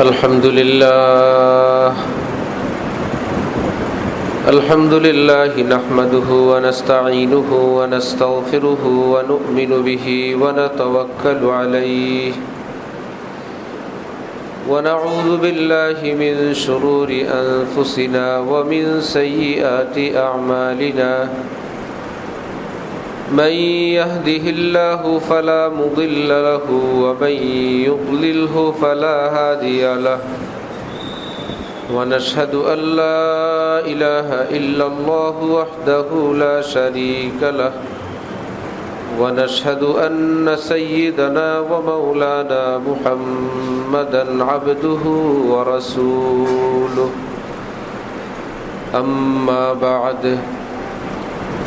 الحمد لله نحمده ونستعينه ونستغفره ونؤمن به ونتوكل عليه ونعوذ بالله من شرور أنفسنا ومن سيئات أعمالنا من يهده الله فلا مضل له ومن يضلله فلا هادي له ونشهد أن لا إله إلا الله وحده لا شريك له ونشهد أن سيدنا ومولانا محمدا عبده ورسوله أما بعد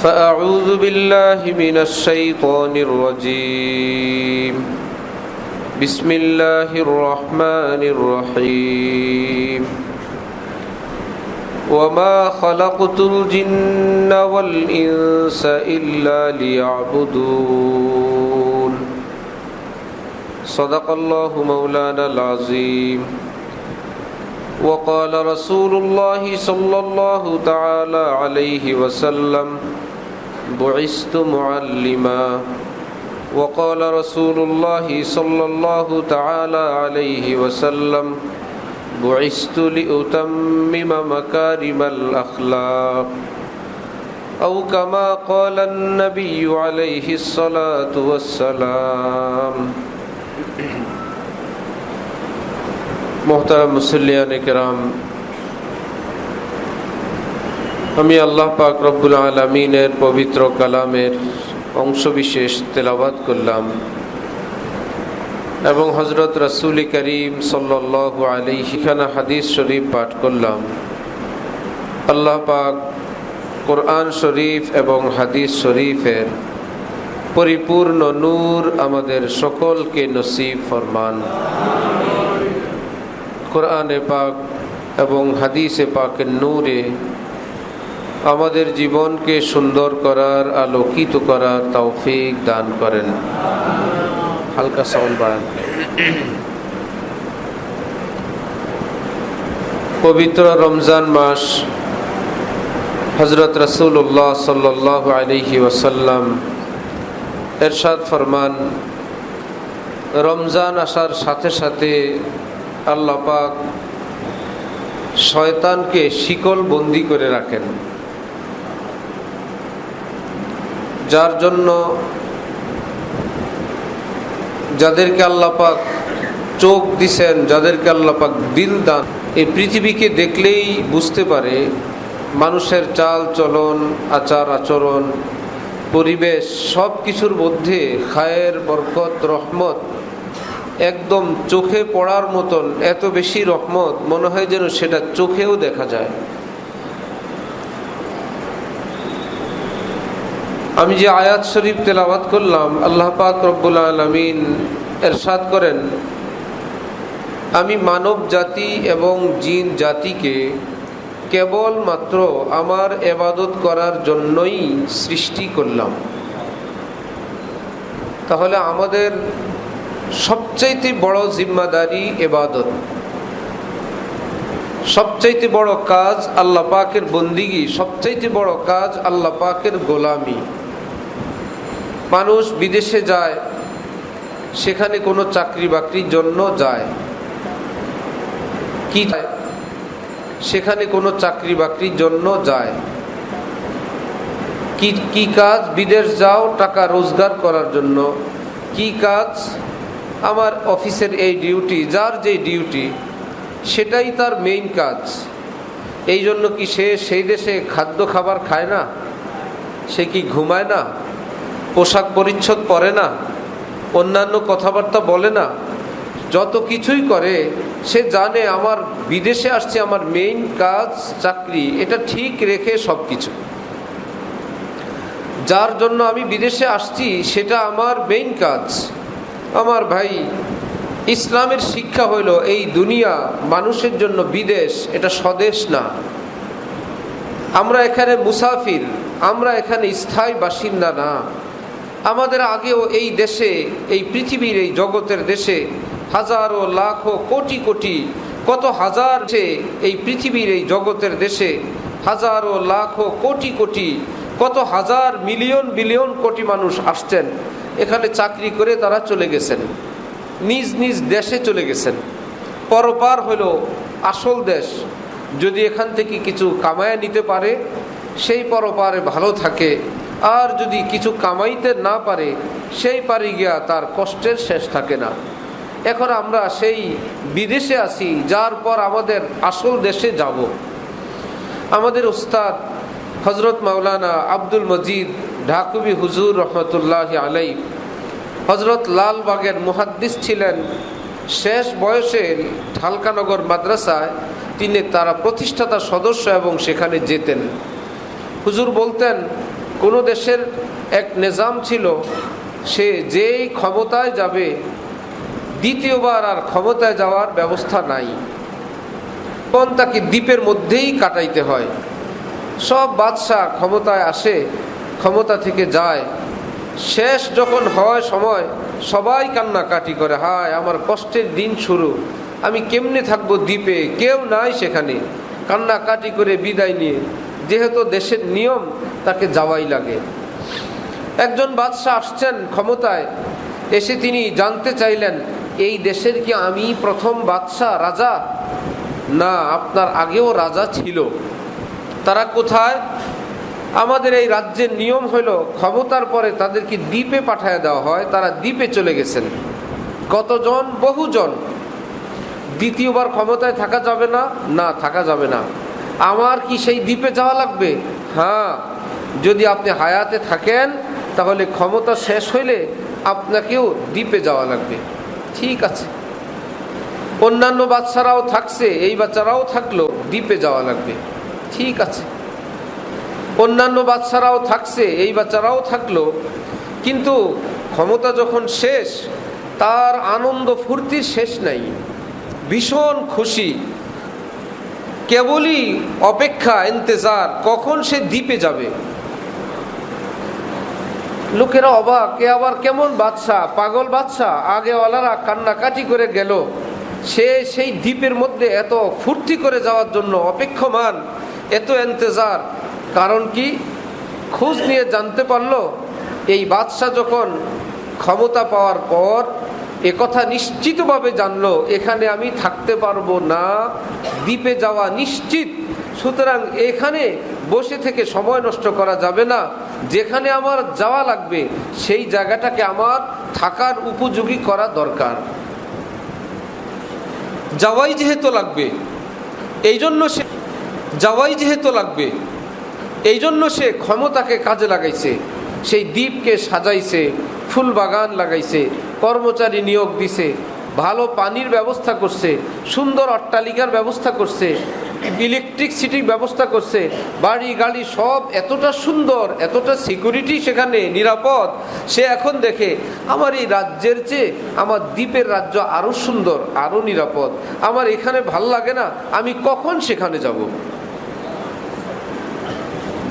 فأعوذ بالله من الشيطان الرجيم بسم الله الرحمن الرحيم وما خلقت الجن والإنس إلا ليعبدون صدق الله مولانا العظيم وقال رسول الله صلى الله تعالى عليه وسلم بعثت معلما وقال رسول الله صلى الله تعالى عليه وسلم بعثت لأتمم مكارم الأخلاق أو كما قال النبي عليه الصلاة والسلام मोहतरम मुसल्लियान किराम, আমি আল্লাহ পাক রব্বুল আলামিনের পবিত্র কালামের অংশবিশেষ তেলাওয়াত করলাম এবং হযরত রাসূল করিম সাল্লাল্লাহু আলাইহি খানা হাদিস শরীফ পাঠ করলাম। আল্লাহ পাক কোরআন শরীফ এবং হাদিস শরীফের পরিপূর্ণ নূর আমাদের সকলকে নসিব ফরমান। কোরআনে পাক এবং হাদিসে পাকের নূরে আমাদের জীবনকে সুন্দর করার, আলোকিত করার তৌফিক দান করেন। হালকা সাউন্ড বাড়ান। পবিত্র রমজান মাস, হযরত রাসূলুল্লাহ সাল্লাল্লাহু আলাইহি ওয়াসাল্লাম ইরশাদ ফরমান, রমজান আসার সাথে সাথে আল্লাহ পাক শয়তানকে শিকল বন্দি করে রাখেন, যার জন্য যাদেরকে আল্লাহ পাক চোখ দিছেন, যাদেরকে আল্লাহ পাক দিল দান, এই পৃথিবীকে দেখলেই বুঝতে পারে মানুষের চাল চলন, আচার আচরণ, পরিবেশ সব কিছুর মধ্যে খায়ের, বরকত, রহমত একদম চোখে পড়ার মতন এত বেশি রহমত মনে হয় যেন সেটা চোখেও দেখা যায়। আমি যে আয়াত শরীফ তেলাওয়াত করলাম, আল্লাহ পাক রব্বুল আলামিন ইরশাদ করেন, আমি মানব জাতি এবং জিন জাতিকে কেবলমাত্র আমার ইবাদত করার জন্যই সৃষ্টি করলাম। তাহলে আমাদের সবচাইতে বড় জিম্মাদারি ইবাদত, সবচাইতে বড় কাজ আল্লাহ পাকের বন্দিগি, সবচাইতে বড় কাজ আল্লাহ পাকের গোলামি। মানুষ বিদেশে যায়, সেখানে কোনো চাকরি বাকরির জন্য যায়, কি সেখানে কোনো চাকরি বাকরির জন্য যায়, কি কাজ? বিদেশ যাও টাকা রোজগার করার জন্য। কি কাজ? আমার অফিসের এই ডিউটি, যার যে ডিউটি সেটাই তার মেইন কাজ। এই জন্য কি সে সেই দেশে খাদ্য খাবার খায় না? সে কি ঘুমায় না? পোশাক পরিচ্ছদ পরে না? অন্যান্য কথাবার্তা বলে না? যত কিছুই করে, সে জানে আমার বিদেশে আসছে, আমার মেইন কাজ চাকরি, এটা ঠিক রেখে সব কিছু। যার জন্য আমি বিদেশে আসছি সেটা আমার মেইন কাজ। আমার ভাই, ইসলামের শিক্ষা হইল এই দুনিয়া মানুষের জন্য বিদেশ, এটা স্বদেশ না। আমরা এখানে মুসাফির, আমরা এখানে স্থায়ী বাসিন্দা না। আমাদের আগেও এই দেশে, এই পৃথিবীর এই জগতের দেশে হাজারো লাখো কোটি কোটি কত হাজার এই পৃথিবীর এই জগতের দেশে হাজারো লাখো কোটি কোটি কত হাজার মিলিয়ন বিলিয়ন কোটি মানুষ আসছেন, এখানে চাকরি করে তারা চলে গেছেন, নিজ নিজ দেশে চলে গেছেন। পরপার হলো আসল দেশ। যদি এখান থেকে কিছু কামায় নিতে পারে সেই পরপারে ভালো থাকে, আর যদি কিছু কামাইতে না পারে সেই পারে গিয়া তার কষ্টের শেষ থাকে না। এখন আমরা সেই বিদেশে আছি, যার পর আমাদের আসল দেশে যাব। আমাদের উস্তাদ হজরত মাওলানা আব্দুল মজিদ ঢাকুবি হুজুর রহমতুল্লাহ আলাই হজরত লালবাগের মুহাদ্দিস ছিলেন। শেষ বয়সে ঢালকানগর মাদ্রাসায় তিনি তারা প্রতিষ্ঠাতা সদস্য এবং সেখানে যেতেন। হুজুর বলতেন, কোনো দেশের এক নিজাম ছিল, সে যেই ক্ষমতায় যাবে দ্বিতীয়বার আর ক্ষমতায় যাওয়ার ব্যবস্থা নাই, কোন তাকে দ্বীপের মধ্যেই কাটাইতে হয়। সব বাদশাহ ক্ষমতায় আসে, ক্ষমতা থেকে যায়, শেষ যখন হয় সময় সবাই কান্নাকাটি করে, হায় আমার কষ্টের দিন শুরু, আমি কেমনে থাকবো দ্বীপে, কেউ নাই সেখানে। কান্নাকাটি করে বিদায় নিয়ে, যেহেতু দেশের নিয়ম তাকে যাওয়াই লাগে। একজন বাদশাহ আসছেন ক্ষমতায়, এসে তিনি জানতে চাইলেন, এই দেশের কি আমি প্রথম বাদশাহ, রাজা? না, আপনার আগেও রাজা ছিল। তারা কোথায়? আমাদের এই রাজ্যের নিয়ম হলো ক্ষমতার পরে তাদেরকে দ্বীপে পাঠায় দেওয়া হয়, তারা দ্বীপে চলে গেছেন। কতজন? বহুজন। দ্বিতীয়বার ক্ষমতায় থাকা যাবে না? না, থাকা যাবে না। আমার কি সেই দ্বীপে যাওয়া লাগবে? হ্যাঁ, যদি আপনি হায়াতে থাকেন তাহলে ক্ষমতা শেষ হইলে আপনাকেও দ্বীপে যাওয়া লাগবে। ঠিক আছে। অন্যান্য বাচ্চারাও থাকছে, এই বাচ্চারাও থাকলো, দ্বীপে যাওয়া লাগবে। ঠিক আছে। অন্যান্য বাচ্চারাও থাকছে, এই বাচ্চারাও থাকলো, কিন্তু ক্ষমতা যখন শেষ তার আনন্দ ফুর্তির শেষ নাই, ভীষণ খুশি, কেবলই অপেক্ষা, ইন্তজার কখন সে দ্বীপে যাবে। লোকেরা অবাক, এ আবার কেমন বাদশাহ, পাগল বাদশাহ, আগেওয়ালারা কান্নাকাটি করে গেল, সে সেই দ্বীপের মধ্যে এত ফুর্তি করে যাওয়ার জন্য অপেক্ষমান, এত ইন্তজার। কারণ কি? খোঁজ নিয়ে জানতে পারলো এই বাদশাহ যখন ক্ষমতা পাওয়ার পর একথা নিশ্চিতভাবে জানলো, এখানে আমি থাকতে পারবো না, দ্বীপে যাওয়া নিশ্চিত। সুতরাং এখানে বসে থেকে সময় নষ্ট করা যাবে না, যেখানে আমার যাওয়া লাগবে সেই জায়গাটাকে আমার থাকার উপযোগী করা দরকার। যাওয়াই যেহেতু লাগবে এই জন্য সে যাওয়াই যেহেতু লাগবে এই জন্য সে ক্ষমতাকে কাজে লাগাইছে, সেই দ্বীপকে সাজাইছে, ফুল বাগান লাগাইছে, কর্মচারী নিয়োগ দিছে, ভালো পানির ব্যবস্থা করছে, সুন্দর অট্টালিকার ব্যবস্থা করছে, ইলেকট্রিসিটির ব্যবস্থা করছে, বাড়ি গাড়ি সব এতটা সুন্দর, এতটা সিকিউরিটি সেখানে, নিরাপদ। সে এখন দেখে আমার এই রাজ্যের চেয়ে আমার দ্বীপের রাজ্য আরও সুন্দর, আরও নিরাপদ, আমার এখানে ভাল লাগে না, আমি কখন সেখানে যাব?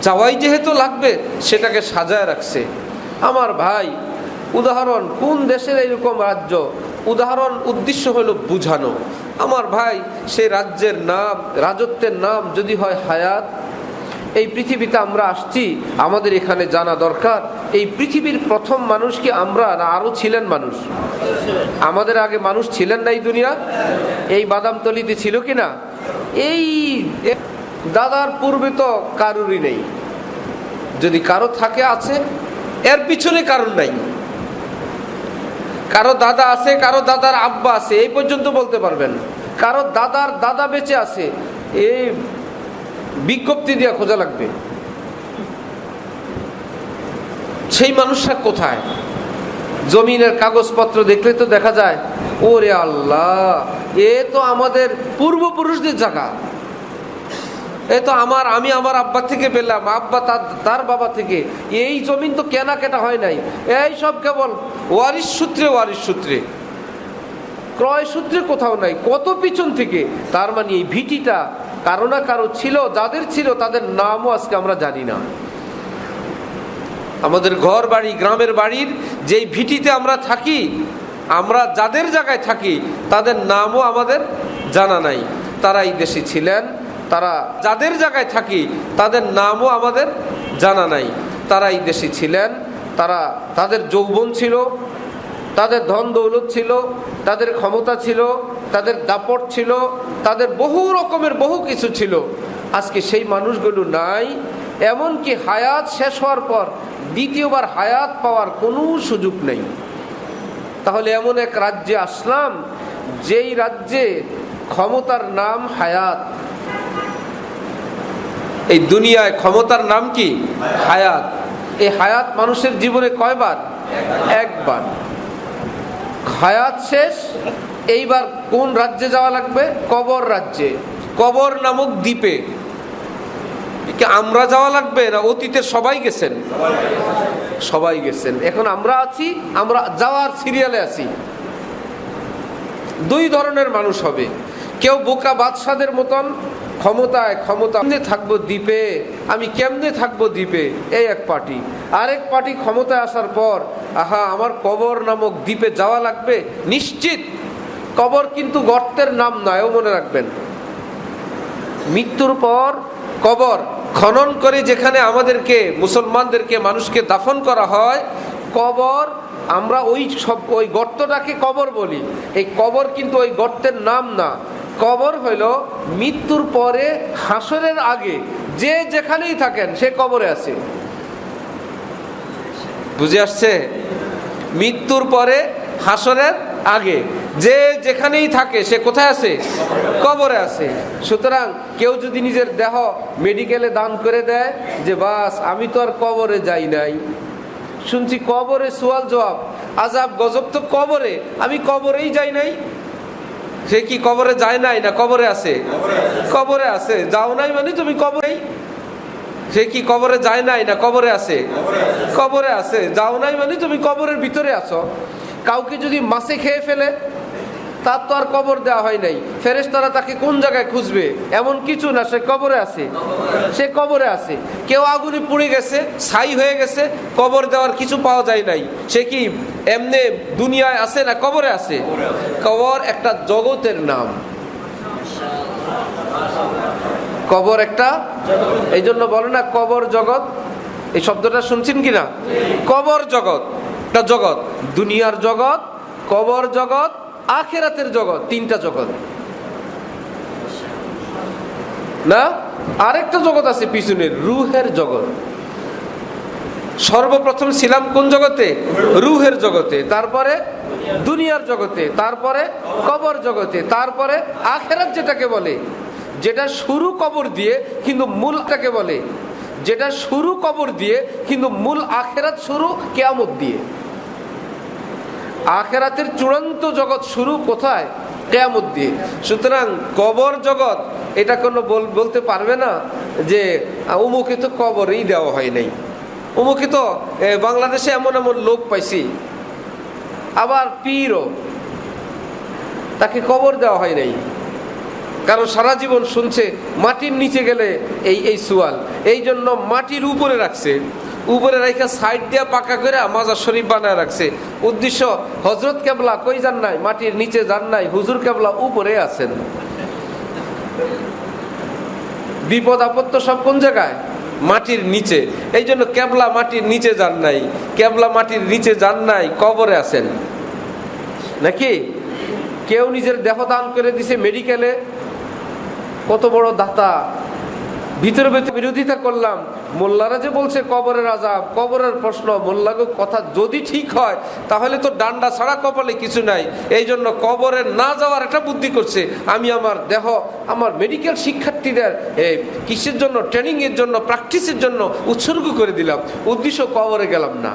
যাওয়াই যেহেতু লাগবে সেটাকে সাজায় রাখছে। আমার ভাই, উদাহরণ কোন দেশের এইরকম রাজ্য? উদাহরণ উদ্দেশ্য হলো বুঝানো। আমার ভাই, সেই রাজ্যের নাম, রাজত্বের নাম যদি হয় হায়াত। এই পৃথিবীতে আমরা আসছি, আমাদের এখানে জানা দরকার এই পৃথিবীর প্রথম মানুষ কি আমরা, না আরও ছিলেন মানুষ? আমাদের আগে মানুষ ছিলেন না এই দুনিয়া? এই বাদামতলিতে ছিল কি না? এই দাদার পূর্বে তো কারুরই নেই। যদি কারো থাকে আছে, এর পিছনে কারণ নাই। কারো দাদা আছে, কারো দাদার আব্বা আছে, এই পর্যন্ত বলতে পারবেন। কারো দাদার দাদা বেঁচে আছে, এই বিজ্ঞপ্তি দিয়ে খোঁজা লাগবে। সেই মানুষটা কোথায়? জমিনের কাগজপত্র দেখলে তো দেখা যায়, ওরে আল্লাহ, এ তো আমাদের পূর্বপুরুষদের জায়গা, এ তো আমি আমার আব্বা থেকে পেলাম, আব্বা তার বাবা থেকে। এই জমিন তো কেনা কেটা হয় নাই, এই সব কেবল ওয়ারিশ সূত্রে, ক্রয় সূত্রে কোথাও নাই, কত পিছন থেকে। তার মানে এই ভিটিটা কারো না কারো ছিল, যাদের ছিল তাদের নামও আজকে আমরা জানি না। আমাদের ঘর বাড়ি, গ্রামের বাড়ির যেই ভিটিতে আমরা থাকি, আমরা যাদের জায়গায় থাকি তাদের নামও আমাদের জানা নাই, তারা এই দেশে ছিলেন। তারা যাদের জায়গায় থাকি তাদের নামও আমাদের জানা নাই, তারা এই দেশে ছিলেন। তাদের যৌবন ছিল, তাদের ধন দৌলত ছিল, তাদের ক্ষমতা ছিল, তাদের দাপট ছিল, তাদের বহু রকমের বহু কিছু ছিল। আজকে সেই মানুষগুলো নাই। এমনকি হায়াত শেষ হওয়ার পর দ্বিতীয়বার হায়াত পাওয়ার কোনো সুযোগ নেই। তাহলে এমন এক রাজ্যে আসলাম যেই রাজ্যে ক্ষমতার নাম হায়াত। এই দুনিয়ায় ক্ষমতার নাম কি? হায়াত। এই হায়াত মানুষের জীবনে কয়বার? একবার। হায়াত শেষ, এইবার কোন রাজ্যে যাওয়া লাগবে? কবর রাজ্যে, কবর নামক দ্বীপে। আমরা যাওয়া লাগবে না? অতীতে সবাই গেছেন, সবাই গেছেন। এখন আমরা আছি, আমরা যাওয়ার সিরিয়ালে আছি। দুই ধরনের মানুষ হবে। কেউ বোকা বাদশাদের মতন ক্ষমতা কেমনে থাকবো দ্বীপে, আমি কেমনে থাকবো দ্বীপে, এই এক পার্টি। আরেক পার্টি ক্ষমতায় আসার পর আমার কবর নামক দ্বীপে যাওয়া লাগবে। নিশ্চিত কবর কিন্তু গর্তের নাম নয়, মনে রাখবেন। মৃত্যুর পর কবর খনন করে যেখানে আমাদেরকে, মুসলমানদেরকে, মানুষকে দাফন করা হয়, কবর আমরা ওই গর্তটাকে কবর বলি। এই কবর কিন্তু ওই গর্তের নাম না। কবর হইল মৃত্যুর পরে হাসরের আগে যে যেখানেই থাকেন সে কবরে আছে। বুঝে আসছে? মৃত্যুর পরে হাসরের আগে যে যেখানেই থাকে সে কোথায় আছে? কবরে আছে। সুতরাং কেউ যদি নিজের দেহ মেডিকেলে দান করে দেয় যে বাস আমি তো আর কবরে যাই নাই, শুনছি কবরে সুয়াল জবাব আজাব গজব তো কবরে, আমি কবরেই যাই নাই। সে কি কবরে যায় নাই না কবরে আছে? কবরে আছে। যাও নাই মানে তুমি কবরেই। সে কি কবরে যায় নাই না কবরে আছে? কবরে আছে। যাও নাই মানে তুমি কবরের ভিতরে আছো। কাউকে যদি মাছে খেয়ে ফেলে তার তো আর কবর দেওয়া হয় নাই, ফেরেশতারা তাকে কোন জায়গায় খুঁজবে? এমন কিছু না, সে কবরে আছে, সে কবরে আছে। কেউ আগুনে পুড়ে গেছে, ছাই হয়ে গেছে, কবর দেওয়ার কিছু পাওয়া যায় নাই, সে কি এমনে দুনিয়ায় আছে না কবরে আছে? কবর একটা জগতের নাম। কবর একটা, এই জন্য বলে না কবর জগৎ, এই শব্দটা শুনছেন কিনা? কবর জগৎ একটা জগৎ, দুনিয়ার জগৎ, কবর জগৎ, আখিরাতের জগৎ, তিনটা জগৎ না। আরেকটা জগৎ আছে পিছনের, রুহের জগৎ। সর্বপ্রথম ছিলাম কোন জগতে? রুহের জগতে, তারপরে দুনিয়ার জগতে, তারপরে কবর জগতে, তারপরে আখিরাত যেটাকে বলে, যেটা শুরু কবর দিয়ে কিন্তু মূলটাকে বলে, যেটা শুরু কবর দিয়ে কিন্তু মূল আখিরাত শুরু কিয়ামত দিয়ে। আখিরাতের চূড়ান্ত জগৎ শুরু কোথায়? কিয়ামত দিয়ে। সুতরাং কবর জগৎ এটা কোনো বলতে পারবে না যে অমুকে তো কবরেই দেওয়া হয় নাই, অমুকে তো বাংলাদেশে এমন এমন লোক পাইছি, আবার পীরও, তাকে কবর দেওয়া হয় নাই। কারণ সারা জীবন শুনছে মাটির নিচে গেলে এই সুয়াল, এই জন্য মাটির উপরে রাখছে, উপরে রেখে সাইড দিয়ে পাকা করে মাজার শরীফ বানায় রাখছে। উদ্দেশ্য হযরত কেবলা কই যান নাই, মাটির নিচে যান নাই, হুজুর কেবলা উপরে আছেন। বিপদ আপদ সব কোন জায়গায়? মাটির নিচে। এই জন্য কেবলা মাটির নিচে যান নাই, কেবলা মাটির নিচে যান নাই, কবরে আছেন নাকি? কেউ নিজের দেহ দান করে দিছে মেডিকেলে, কত বড় দাতা। ভিতরে ভিতরে বিরোধিতা করলাম, মোল্লারা যে বলছে কবরের আযাব, কবরের প্রশ্ন, মোল্লাগো কথা যদি ঠিক হয় তাহলে তো ডান্ডা ছাড়া কপালে কিছু নাই। এই জন্য কবরে না যাওয়ার একটা বুদ্ধি করছে, আমি আমার দেহ আমার মেডিকেল শিক্ষার্থীদের কিসের জন্য, ট্রেনিং এর জন্য, প্র্যাকটিসের জন্য উৎসর্গ করে দিলাম। উদ্দেশ্য কবরে গেলাম না।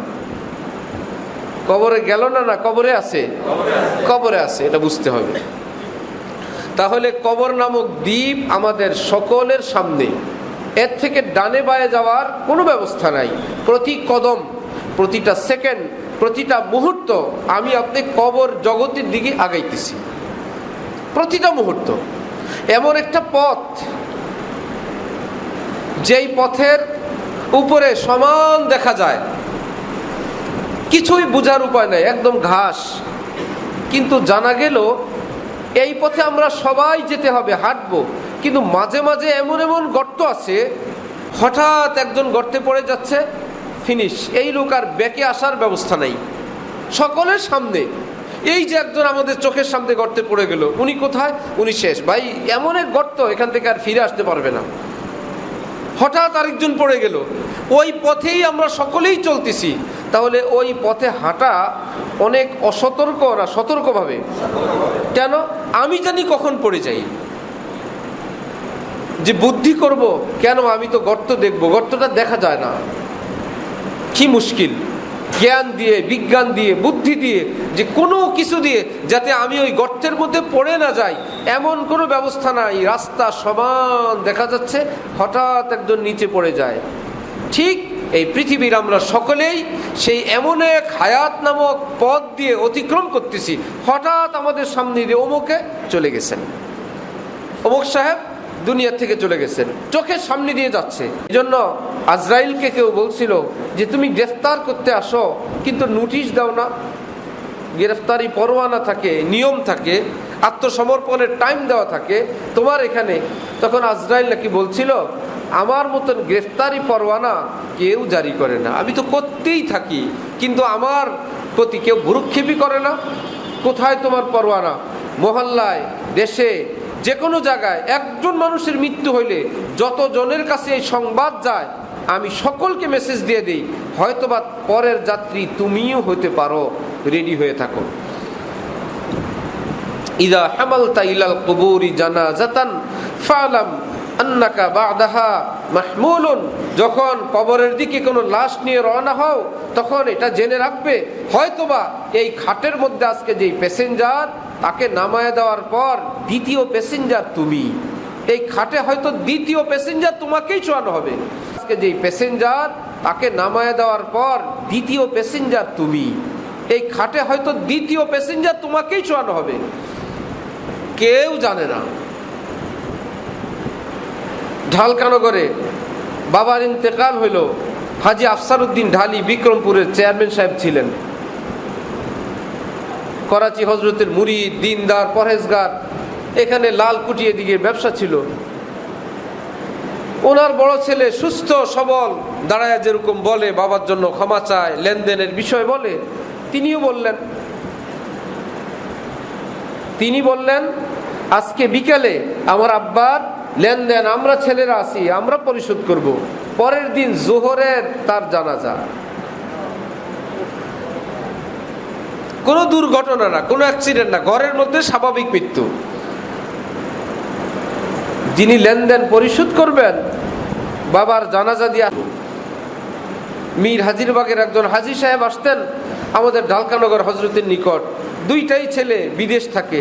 কবরে গেল না, না কবরে আছে? কবরে আছে, এটা বুঝতে হবে। তাহলে কবর নামক দ্বীপ আমাদের সকলের সামনে, এর থেকে ডানে বায়ে যাওয়ার কোনো ব্যবস্থা নাই। প্রতি কদম, প্রতিটা সেকেন্ড, প্রতিটা মুহূর্ত আমি আপনি কবর জগতের দিকে আগাইতেছি। প্রতিটা মুহূর্ত এমন একটা পথ, যেই পথের উপরে সমান দেখা যায়, কিছুই বোঝার উপায় নাই, একদম ঘাস, কিন্তু জানা গেল এই পথে আমরা সবাই যেতে হবে, হাঁটবো, কিন্তু মাঝে মাঝে এমন এমন গর্ত আছে, হঠাৎ একজন গর্তে পড়ে যাচ্ছে, ফিনিশ, এই লোক আর ব্যাকে আসার ব্যবস্থা নেই সকলের সামনে। এই যে একজন আমাদের চোখের সামনে গর্তে পড়ে গেল, উনি কোথায়? উনি শেষ ভাই, এমন এক গর্ত, এখান থেকে আর ফিরে আসতে পারবে না। হঠাৎ আরেকজন পড়ে গেল, ওই পথেই আমরা সকলেই চলতেছি, তাহলে ওই পথে হাঁটা অনেক অসতর্ক না সতর্কভাবে? কেন? আমি জানি কখন পড়ে যাই, যে বুদ্ধি করব কেন, আমি তো গর্ত দেখব, গর্তটা দেখা যায় না, কি মুশকিল। জ্ঞান দিয়ে, বিজ্ঞান দিয়ে, বুদ্ধি দিয়ে, যে কোনো কিছু দিয়ে যাতে আমি ওই গর্তের মধ্যে পড়ে না যাই, এমন কোনো ব্যবস্থা নাই। রাস্তা সমান দেখা যাচ্ছে, হঠাৎ একজন নিচে পড়ে যায়। ঠিক এই পৃথিবীর আমরা সকলেই সেই এমন এক হায়াত নামক পথ দিয়ে অতিক্রম করতেছি, হঠাৎ আমাদের সামনে দিয়ে অমুকে চলে গেছেন, অমুক সাহেব দুনিয়া থেকে চলে গেছেন, চোখের সামনে দিয়ে যাচ্ছে। এই জন্য আজরাইলকে কেউ বলছিল যে তুমি গ্রেফতার করতে আসো, কিন্তু নোটিশ দাও না। গ্রেফতারি পরোয়ানা থাকে, নিয়ম থাকে, আত্মসমর্পণের টাইম দেওয়া থাকে তোমার এখানে। তখন আজরাইল নাকি বলছিল, আমার মতন গ্রেফতারি পরোয়ানা কেউ জারি করে না, আমি তো করতেই থাকি, কিন্তু আমার প্রতি কেউ ভ্রুক্ষেপই করে না। কোথায় তোমার পরোয়ানা? মহল্লায়, দেশে, যে কোনো জায়গায় একজন মানুষের মৃত্যু হইলে যত জনের কাছে এই সংবাদ যায়, আমি সকলকে মেসেজ দিয়ে দিই, হয়তোবা পরের যাত্রী তুমিও হতে পারো, রেডি হয়ে থাকো। ইদা হামালতা ইলাল কুবুরি জানাজাতান ফালাম আন্নাকা বাদাহা মাহমুলুন, যখন কবরের দিকে কোনো লাশ নিয়ে রওনা হও, তখন এটা জেনে রাখবে, হয়তোবা এই খাটের মধ্যে আজকে যেই প্যাসেঞ্জার, তাকে নামায় দেওয়ার পর দ্বিতীয় প্যাসেঞ্জার তুমি। এই খাটে হয়তো দ্বিতীয় প্যাসেঞ্জার তোমাকেই শোয়ানো হবে। আজকে যেই প্যাসেঞ্জার, তাকে নামায় দেওয়ার পর দ্বিতীয় প্যাসেঞ্জার তুমি। এই খাটে হয়তো দ্বিতীয় প্যাসেঞ্জার তোমাকেই শোয়ানো হবে, কেউ জানে না। ঢালকানগরে বাবার ইন্তেকাল হইল, হাজি আফসার উদ্দিন ঢালি বিক্রমপুরের চেয়ারম্যান সাহেব ছিলেন, করাচি হজরতের মুরিদ, দিনদার, পরহেজগার, এখানে লালকুটি এদিকে ব্যবসা ছিল। ওনার বড় ছেলে সুস্থ সবল, দাঁড়ায় যেরকম বলে, বাবার জন্য ক্ষমা চায়, লেনদেনের বিষয় বলে, তিনি বললেন আজকে বিকালে আমার আব্বার লেনদেন আমরা ছেলেরা আছি, আমরা পরিশোধ করব। পরের দিন জোহরের তার জানাজা। কোনো দুর্ঘটনা না, কোনো অ্যাক্সিডেন্ট না, ঘরের মধ্যে স্বাভাবিক মৃত্যু। যিনি লেনদেন পরিশোধ করবেন, বাবার জানাজা দিয়া মীর হাজিরবাগের একজন হাজি সাহেব আসতেন আমাদের ঢালকানগর হজরতের নিকট। দুইটাই ছেলে বিদেশ থাকে,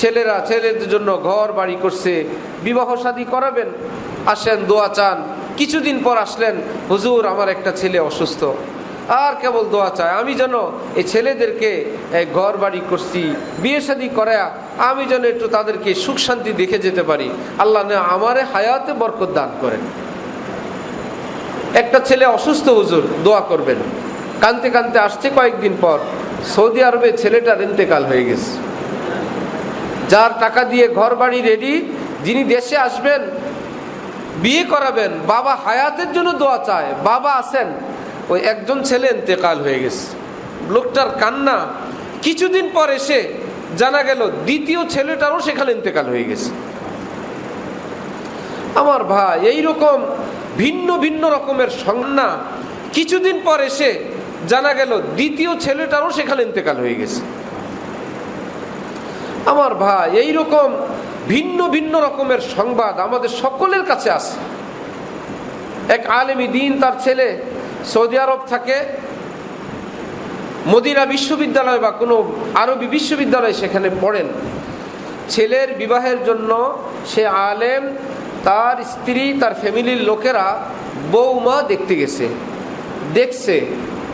ছেলেরা ছেলেদের জন্য ঘর বাড়ি করছে, বিবাহ শাদী করাবেন, আসেন দোয়া চান। কিছুদিন পর আসলেন, হুজুর আমার একটা ছেলে অসুস্থ, আর কেবল দোয়া চায়, আমি যেন এই ছেলেদেরকে ঘর বাড়ি করছি, বিয়ে শাদী করায়া আমি যেন একটু তাদেরকে সুখ শান্তি দেখে যেতে পারি, আল্লাহ না আমারে হায়াতে বরকত দান করেন। একটা ছেলে অসুস্থ, হুজুর দোয়া করবেন। কানতে কানতে আসছে, কয়েকদিন পর সৌদি আরবে ছেলেটার ইন্তেকাল হয়ে গেছে। যার টাকা দিয়ে ঘর বাড়ি রেডি, যিনি দেশে আসবেন, বিয়ে করাবেন, বাবা হায়াতের জন্য দোয়া চায়, বাবা আছেন, ওই একজন ছেলে ইন্তেকাল হয়ে গেছে। লোকটার কান্না। কিছুদিন পর এসে জানা গেল দ্বিতীয় ছেলেটারও সেখানে ইন্তেকাল হয়ে গেছে। আমার ভাই, এইরকম ভিন্ন ভিন্ন রকমের সংজ্ঞা। কিছুদিন পর এসে জানা গেল দ্বিতীয় ছেলেটারও সেখানে ইন্তেকাল হয়ে গেছে। আমার ভাই, এইরকম ভিন্ন ভিন্ন রকমের সংবাদ আমাদের সকলের কাছে আছে। এক আলেমী দ্বীন, তার ছেলে সৌদি আরব থাকে, মদিনা বিশ্ববিদ্যালয় বা কোনো আরবি বিশ্ববিদ্যালয় সেখানে পড়েন। ছেলের বিবাহের জন্য সে আলেম, তার স্ত্রী, তার ফ্যামিলির লোকেরা বৌমা দেখতে গেছে। দেখছে,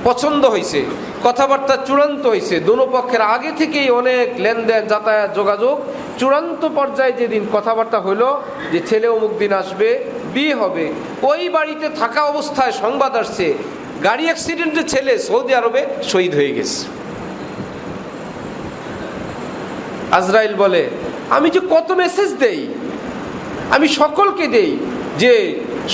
পছন্দ হয়েছে, কথাবার্তা চূড়ান্ত হয়েছে। দোনো পক্ষের আগে থেকেই অনেক লেনদেন, যাতায়াত, যোগাযোগ। চূড়ান্ত পর্যায়ে যেদিন কথাবার্তা হলো যে ছেলে অমুক দিন আসবে, বিয়ে হবে, ওই বাড়িতে থাকা অবস্থায় সংবাদ আসছে গাড়ি অ্যাক্সিডেন্টে ছেলে সৌদি আরবে শহীদ হয়ে গেছে। আজরাইল বলে, আমি যে কত মেসেজ দেই, আমি সকলকে দেই যে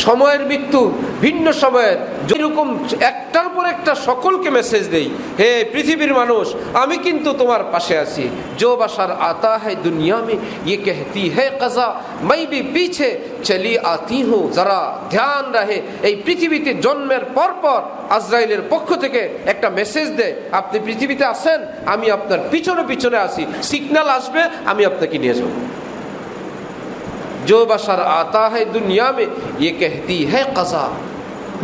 সময়ের মৃত্যু ভিন্ন সময়ের, যেরকম একটার পর একটা সকলকে মেসেজ দেই, হে পৃথিবীর মানুষ, আমি কিন্তু তোমার পাশে আছি। जो बशर आता है दुनिया में ये कहती है कज़ा, मैं भी पीछे चली आती हूँ जरा ध्यान रहे। এই পৃথিবীতে জন্মের পর পর আজরাইলের পক্ষ থেকে একটা মেসেজ দেয়, আপনি পৃথিবীতে আছেন, আমি আপনার পিছনে পিছনে আছি, সিগন্যাল আসবে, আমি আপনাকে নিয়ে যাব। जो बशर आता है दुनिया में ये कहती है कज़ा,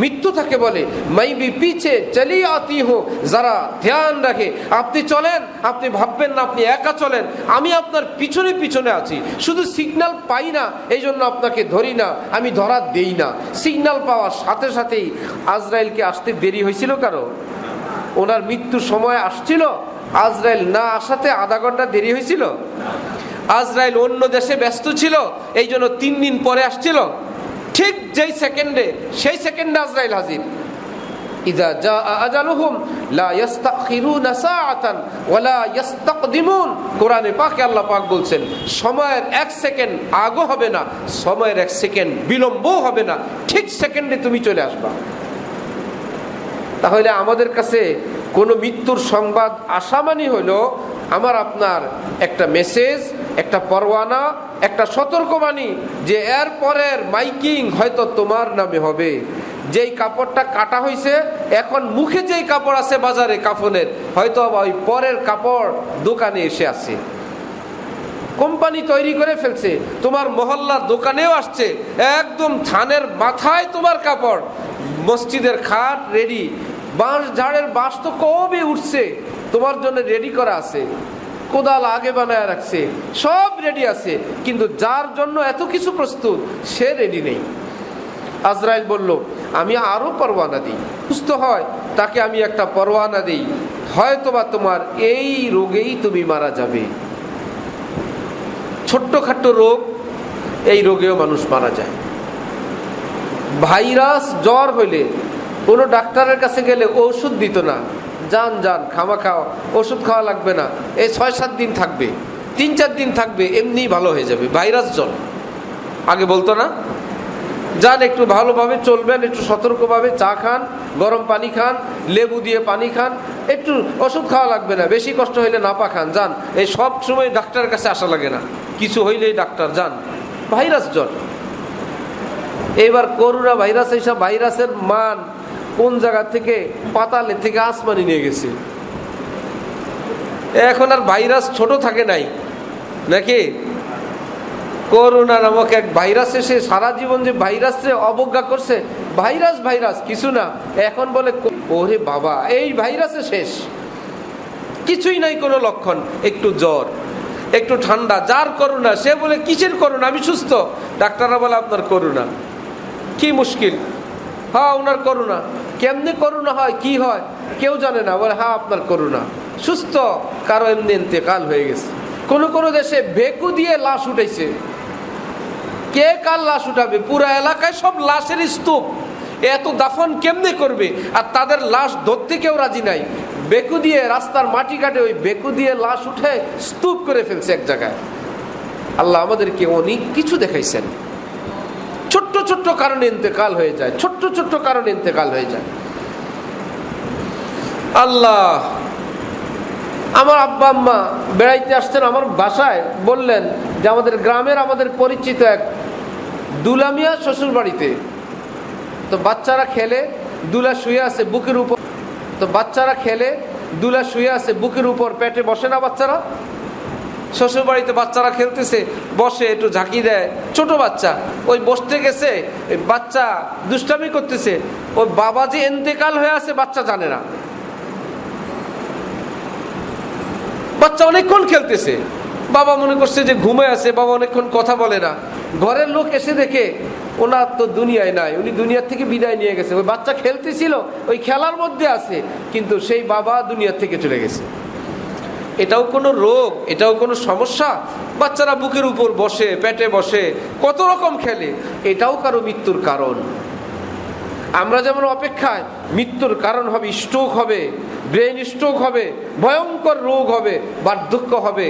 মৃত্যু তাকে বলে, मैं भी पीछे चली आती हूँ जरा ध्यान रखे। আপনি চলেন, আপনি ভাববেন না আপনি একা চলেন, আমি আপনার পিছনে পিছনে আছি, শুধু সিগন্যাল পাই না এই জন্য আপনাকে ধরি না, আমি ধরা দেই না। সিগন্যাল পাওয়ার সাথে সাথেই আজরাইলকে আসতে দেরি হয়েছিল কারো? ওনার মৃত্যুর সময় আসছিল, আজরাইল না আসাতে আধা ঘন্টা দেরি হয়েছিল। আজরাইল অন্য দেশে ব্যস্ত ছিল, এই জন্য 3 দিন পরে আসছিল। ঠিক যেই সেকেন্ডে, সেই সেকেন্ডে আজরাইল হাজির। ইযা জাআ আজালুহুম লা ইস্তাখিরুনা সাআতান ওয়ালা ইস্তাকদিমুন। কোরআনে পাকে আল্লাহ পাক বলছেন, সময়ের 1 সেকেন্ড আগও হবে না, সময়ের 1 সেকেন্ড বিলম্বও হবে না, ঠিক সেকেন্ডে তুমি চলে আসবা। তাহলে আমাদের কাছে কোনো মৃত্যুর সংবাদ আসা মানে হলো আমার আপনার একটা মেসেজ, একটা পরওয়ানা, একটা সতর্কবাণী যে এর পরের মাইকিং হয়তো তোমার নামে হবে। যেই কাপড়টা কাটা হয়েছে, এখন মুখে যেই কাপড় আছে বাজারে কাফনের, হয়তো ওই পরের কাপড় দোকানে এসে আছে, কোম্পানি তৈরি করে ফেলছে, তোমার মহল্লার দোকানেও আসছে, একদম থানের মাথায় তোমার কাপড়, মসজিদের খাট রেডি, বাঁশ ঝাড়ের বাঁশ তো কবে উঠছে, তোমার জন্য রেডি করা আছে, কোদাল আগে বানায় রাখছে, সব রেডি আছে, কিন্তু যার জন্য এত কিছু প্রস্তুত সে রেডি নেই। আজরাইল বলল, আমি আরো পরওয়ানা দিই, সুস্থ হয় তাকে আমি একটা পরওয়ানা দিই, হয়তোবা তোমার এই রোগেই তুমি মারা যাবে। ছোট্টখাট্ট রোগ, এই রোগেও মানুষ মারা যায়। ভাইরাস জ্বর হইলে কোনো ডাক্তারের কাছে গেলে ওষুধ দিত না, যান যান খামা খাও, ওষুধ খাওয়া লাগবে না, এই 6-7 দিন থাকবে, 3-4 দিন থাকবে, এমনি ভালো হয়ে যাবে, ভাইরাস জ্বর। আগে বলতো না, যান একটু ভালোভাবে চলবেন, একটু সতর্কভাবে চা খান, গরম পানি খান, লেবু দিয়ে পানি খান, একটু ওষুধ খাওয়া লাগবে না, বেশি কষ্ট হইলে নাপা খান, যান। এই সব সময় ডাক্তারের কাছে আসা লাগে না, কিছু হইলেই ডাক্তার, যান। ভাইরাস জ্বর। এইবার করোনা ভাইরাস, এইসব ভাইরাসের মান কোন জায়গা থেকে, পাতালে থেকে আসমানি নিয়ে গেছে। এখন আর ভাইরাস ছোট থাকে নাই নাকি? করোনা নামক এক ভাইরাস এসে সারা জীবন যে ভাইরাসে অবজ্ঞা করছে, ভাইরাস ভাইরাস কিছু না, এখন বলে ওরে বাবা এই ভাইরাসে শেষ, কিছুই নাই কোনো লক্ষণ, একটু জ্বর, একটু ঠান্ডা, যার করোনা সে বলে কিসের করোনা, আমি সুস্থ। ডাক্তাররা বলে আপনার করোনা, কি মুশকিল, হ্যাঁ ওনার করোনা। কেমনে করোনা হয়, কি হয় কেউ জানে না, বলে হ্যাঁ আপনার করোনা, সুস্থ। কারো এমনি ইন্তেকাল হয়ে গেছে। কোনো কোনো দেশে ভেকু দিয়ে লাশ উঠাইছে, কে কার লাশ উঠাবে, পুরো এলাকায় সব লাশের স্তূপ, এত দাফন কেমনে করবে, আর তাদের লাশ ধরতে কেউ রাজি নাই। বেকু দিয়ে রাস্তার মাটি কাটে, ওই বেকু দিয়ে লাশ উঠে স্তূপ করে ফেলছে এক জায়গায়। আল্লাহ আমাদেরকে অনেক কিছু দেখাইছেন। ছোট্ট ছোট্ট কারণে ইন্তেকাল হয়ে যায়, ছোট্ট ছোট্ট কারণে ইন্তেকাল হয়ে যায়। আল্লাহ, আমার আব্বা আম্মা বেড়াইতে আসছেন আমার বাসায়, বললেন যে আমাদের গ্রামের আমাদের পরিচিত এক দুলামিয়া শ্বশুর বাড়িতে, তো বাচ্চারা খেলে, দুলা শুয়ে আছে বুকের উপর, তো বাচ্চারা খেলে, দুলা শুয়ে আছে বুকের উপর, পেটে বসে না বাচ্চারা। শ্বশুর বাড়িতে বাচ্চারা খেলতেছে, বসে একটু ঝাঁকি দেয়, ছোট বাচ্চা ওই বসতে গেছে, বাচ্চা দুষ্টামি করতেছে, ওই বাবা যে ইন্তেকাল হয়ে আছে বাচ্চা জানে না। বাচ্চা অনেকক্ষণ খেলতেছে, বাবা মনে করছে যে ঘুমে আছে, বাবা অনেকক্ষণ কথা বলে না। ঘরের লোক এসে দেখে ওনার তো দুনিয়ায় নাই, উনি দুনিয়ার থেকে বিদায় নিয়ে গেছে। ওই বাচ্চা খেলতেছিল, ওই খেলার মধ্যে আছে, কিন্তু সেই বাবা দুনিয়ার থেকে চলে গেছে। এটাও কোনো রোগ, এটাও কোনো সমস্যা? বাচ্চারা বুকের উপর বসে, পেটে বসে, কত রকম খেলে, এটাও কারো মৃত্যুর কারণ। আমরা যেমন অপেক্ষায় মৃত্যুর কারণ হবে, স্ট্রোক হবে, ব্রেন স্ট্রোক হবে, ভয়ঙ্কর রোগ হবে, বার্ধক্য হবে,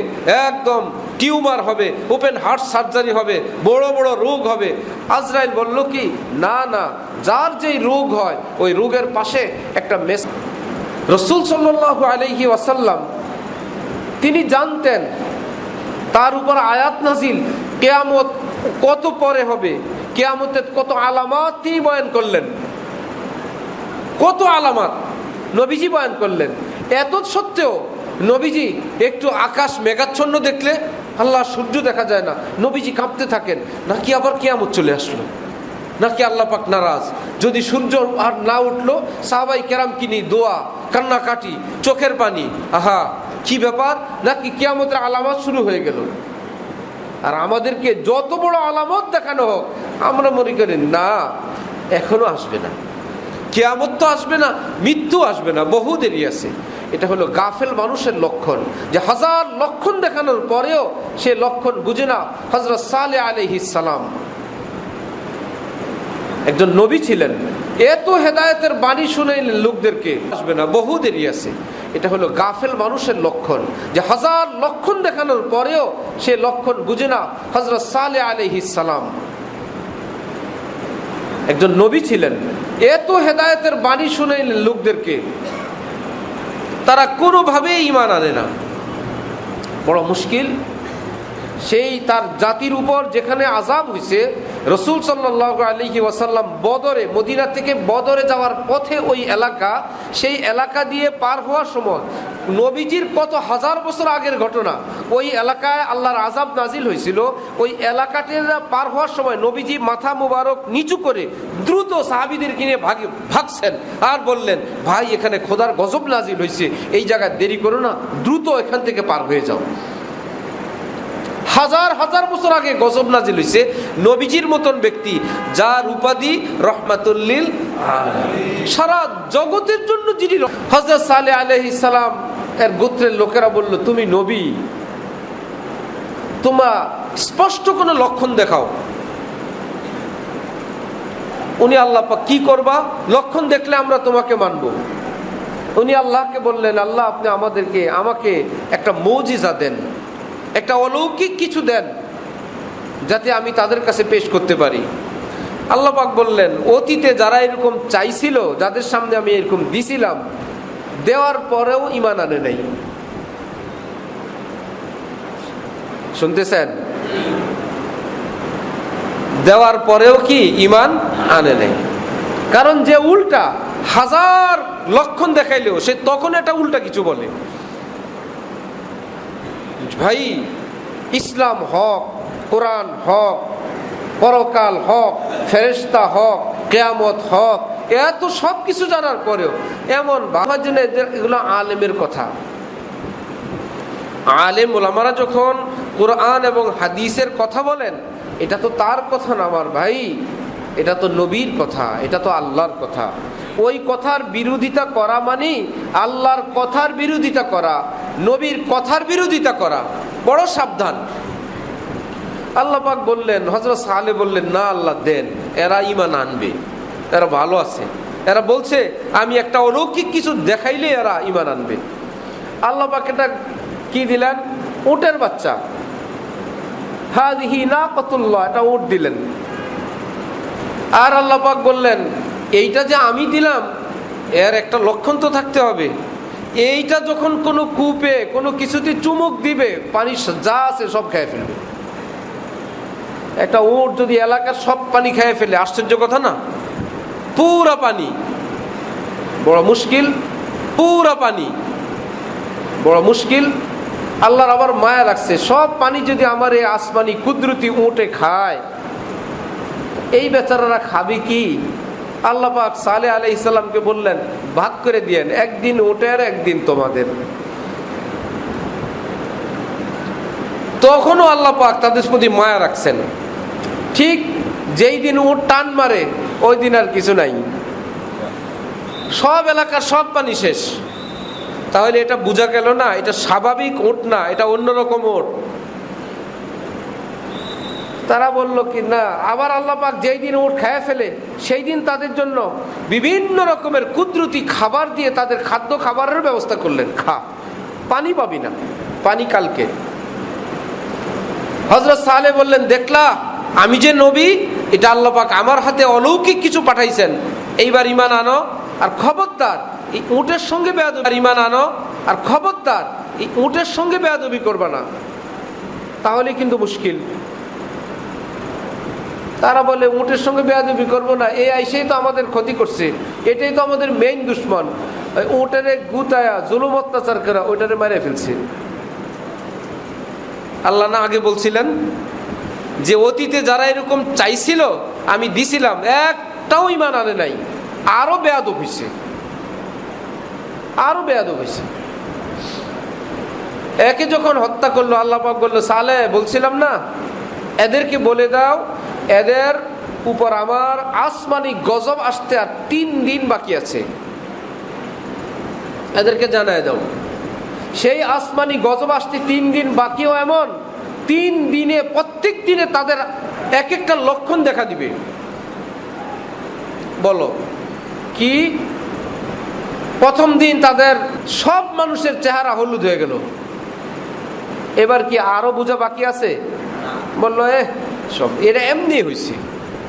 একদম টিউমার হবে, ওপেন হার্ট সার্জারি হবে, বড় বড় রোগ হবে। আজরাইল বলল কি, না না, যার যেই রোগ হয় ওই রোগের পাশে একটা রাসূল সাল্লাল্লাহু আলাইহি ওয়াসাল্লাম তিনি জানতেন, তার উপর আয়াত নাজিল, কিয়ামত কত পরে হবে, কিয়ামতের কত আলামত তিনি বয়ান করলেন, কত আলামত নবীজি বয়ান করলেন। এত সত্ত্বেও নবীজি একটু আকাশ মেঘাচ্ছন্ন দেখলে, আল্লাহ সূর্য দেখা যায় না, নবীজি কাঁপতে থাকেন, নাকি আবার কিয়ামত চলে আসলো, নাকি আল্লাহ পাক নারাজ। যদি সূর্য আর না উঠলো, সাহাবাই কেরাম কিনি দোয়া, কান্নাকাটি, চোখের পানি, আহা কি ব্যাপার, নাকি কিয়ামতের আলামত শুরু হয়ে গেল। আর আমাদেরকে যত বড় আলামত দেখানো হোক, আমরা মনে করি না, এখনো আসবে না, কিয়ামত তো আসবে না, মৃত্যু আসবে না, বহু দেরি আছে। এটা হলো গাফেল মানুষের লক্ষণ, যে হাজার লক্ষণ দেখানোর পরেও সে লক্ষণ বুঝে না। হযরত সালেহ আলাইহিস সালাম একজন নবী ছিলেন, এত হেদায়েতের বাণী শুনাইলেন লোকদেরকে, আসবে না, বহু দেরি আছে। এটা হলো গাফেল মানুষের লক্ষণ, যে হাজার লক্ষণ দেখানোর পরেও সে লক্ষণ বুঝে না। হযরত সালেহ আলাইহিস সালাম একজন নবী ছিলেন, এত হেদায়েতের বাণী শুনাইলেন লোকদেরকে, তারা কোনোভাবেই ঈমান আনে না। বড় মুশকিল। সেই তার জাতির উপর যেখানে আযাব হয়েছে, রাসূল সাল্লাল্লাহু আলাইহি ওয়াসাল্লাম বদরে, মদিনা থেকে বদরে যাওয়ার পথে ওই এলাকা, সেই এলাকা দিয়ে পার হওয়ার সময়, নবীজির কত হাজার বছর আগের ঘটনা, ওই এলাকায় আল্লাহর আযাব নাজিল হয়েছিল। ওই এলাকাতে পার হওয়ার সময় নবীজি মাথা মুবারক নিচু করে দ্রুত সাহাবীদেরকে নিয়ে ভাগছেন, আর বললেন, ভাই এখানে খোদার গজব নাজিল হয়েছে, এই জায়গায় দেরি করো না, দ্রুত এখান থেকে পার হয়ে যাও। হাজার হাজার বছর আগে গজব নাজিল হয়েছে। নবীজির মতন ব্যক্তি, যার উপাধি রহমাতুল লিল আলামিন, সারা জগতের জন্য যিনি। হযরত সালেহ আলাইহিস সালাম এর গোত্রের লোকেরা বলল, তুমি নবী, তোমরা স্পষ্ট কোনো লক্ষণ দেখাও। উনি, আল্লাহ পাক কি করবা, লক্ষণ দেখলে আমরা তোমাকে মানব। উনি আল্লাহকে বললেন, আল্লাহ আপনি আমাকে একটা মুজিজা দেন, একটা অলৌকিক কিছু দেন, যাতে আমি তাদের কাছে পেশ করতে পারি। আল্লাহ পাক বললেন, অতীতে যারা এরকম চাইছিল, যাদের সামনে আমি এরকম দিছিলাম, দেওয়ার পরেও ঈমান আনে নাই। শুনতেছেন? দেওয়ার পরেও কি ঈমান আনে নাই? কারণ যে উল্টা, হাজার লক্ষণ দেখাইলেও সে তখন এটা উল্টা কিছু বলে। ভাই, ইসলাম হক, কোরআন হক, পরকাল হক, ফেরেশতা হক, কিয়ামত হক, এত সব কিছু জানার পরেও এমন ভাবার জন্য, এগুলো আলেমের কথা। আলেম ওলামারা যখন কোরআন এবং হাদিসের কথা বলেন, এটা তো তার কথা না আমার ভাই, এটা তো নবীর কথা, এটা তো আল্লাহর কথা। ওই কথার বিরোধিতা করা মানে আল্লাহর কথার বিরোধিতা করা, নবীর কথার বিরোধিতা করা। বড় সাবধান। আল্লাহ পাক বললেন, হযরত সালেহ বললেন, না আল্লাহ দেন, এরা ঈমান আনবে, এরা ভালো আছে, এরা বলছে আমি একটা অলৌকিক কিছু দেখাইলে এরা ঈমান আনবে। আল্লাহ পাক এটা কি দিলেন? উটের বাচ্চা, হাযিহি নাকাতুল্লাহ, এটা উট দিলেন। আর আল্লাহ পাক বললেন, এইটা যে আমি দিলাম, এর একটা লক্ষণ তো থাকতে হবে। এইটা যখন কোনো কূপে কোনো কিছুতে চুমুক দিবে, পানি যা আছে সব খেয়ে ফেলবে। একটা উট যদি এলাকার সব পানি খেয়ে ফেলে, আশ্চর্য কথা না? পুরা পানি, বড় মুশকিল। পুরা পানি, বড় মুশকিল। আল্লাহর আবার মায়া রাখছে, সব পানি যদি আমার এই আসমানি কুদরতি উটে খায়, এই বেচারারা খাবে কি? আল্লাহ পাক সালেহ আলাইহিস সালামকে বললেন, ভাগ করে দিয়েন, একদিন উটের, একদিন তোমাদের। তখনও আল্লাহ পাক তাদের প্রতি মায়া রাখছেন। ঠিক যেই দিন উট টান মারে, ওই দিন আর কিছু নাই, সব এলাকার সব পানি শেষ। তাহলে এটা বোঝা গেল না, এটা স্বাভাবিক উট না, এটা অন্যরকম উট। তারা বলল কি না, আবার আল্লাহ পাক যেই দিন উট খেয়ে ফেলে সেই দিন তাদের জন্য বিভিন্ন রকমের কুদরতি খাবার দিয়ে তাদের খাদ্য খাবারের ব্যবস্থা করলেন। খা, পানি পাবি না, পানি কালকে। হযরত সালেহ বললেন, দেখলা আমি যে নবী, এটা আল্লাহ পাক আমার হাতে অলৌকিক কিছু পাঠাইছেন, এইবার ঈমান আনো আর খবরদার এই উটের সঙ্গে বেয়াদবি, ঈমান আনো আর খবরদার এই উটের সঙ্গে বেয়াদবি করবা না, তাহলে কিন্তু মুশকিল। তারা বলে উটের সঙ্গে বেয়াদবি করবো না, এই আইসেই তো আমাদের ক্ষতি করছে, এটাই তো আমাদের মেইন দুশ্মন, উটেরে গুতায়া জুলুম অত্যাচার করা, ওইটারে মারে ফেলছে। আল্লাহ না আগে বলছিলেন যে অতীতে যারা এরকম চাইছিল আমি দিছিলাম, একটাও ঈমান আনে নাই, আরো বেয়াদব হইছে, আরো বেয়াদব হইছে। একে যখন হত্যা করলো, আল্লাহ পাক বলল, সালেহ বলছিলাম না এদেরকে বলে দাও এদের উপর আমার আসমানি গজব আসতে আর 3 দিন বাকি আছে, এদেরকে জানায় দাও। সেই আসমানি গজব আসতে 3 দিন বাকিও এমন 3 দিনে প্রত্যেক দিনে তাদের এক একটা লক্ষণ দেখা দিবে। বলো কি? প্রথম দিন তাদের সব মানুষের চেহারা হলুদ হয়ে গেল, এবার কি আরো বোঝা বাকি আছে? বললো সব এটা এমনি হয়েছে,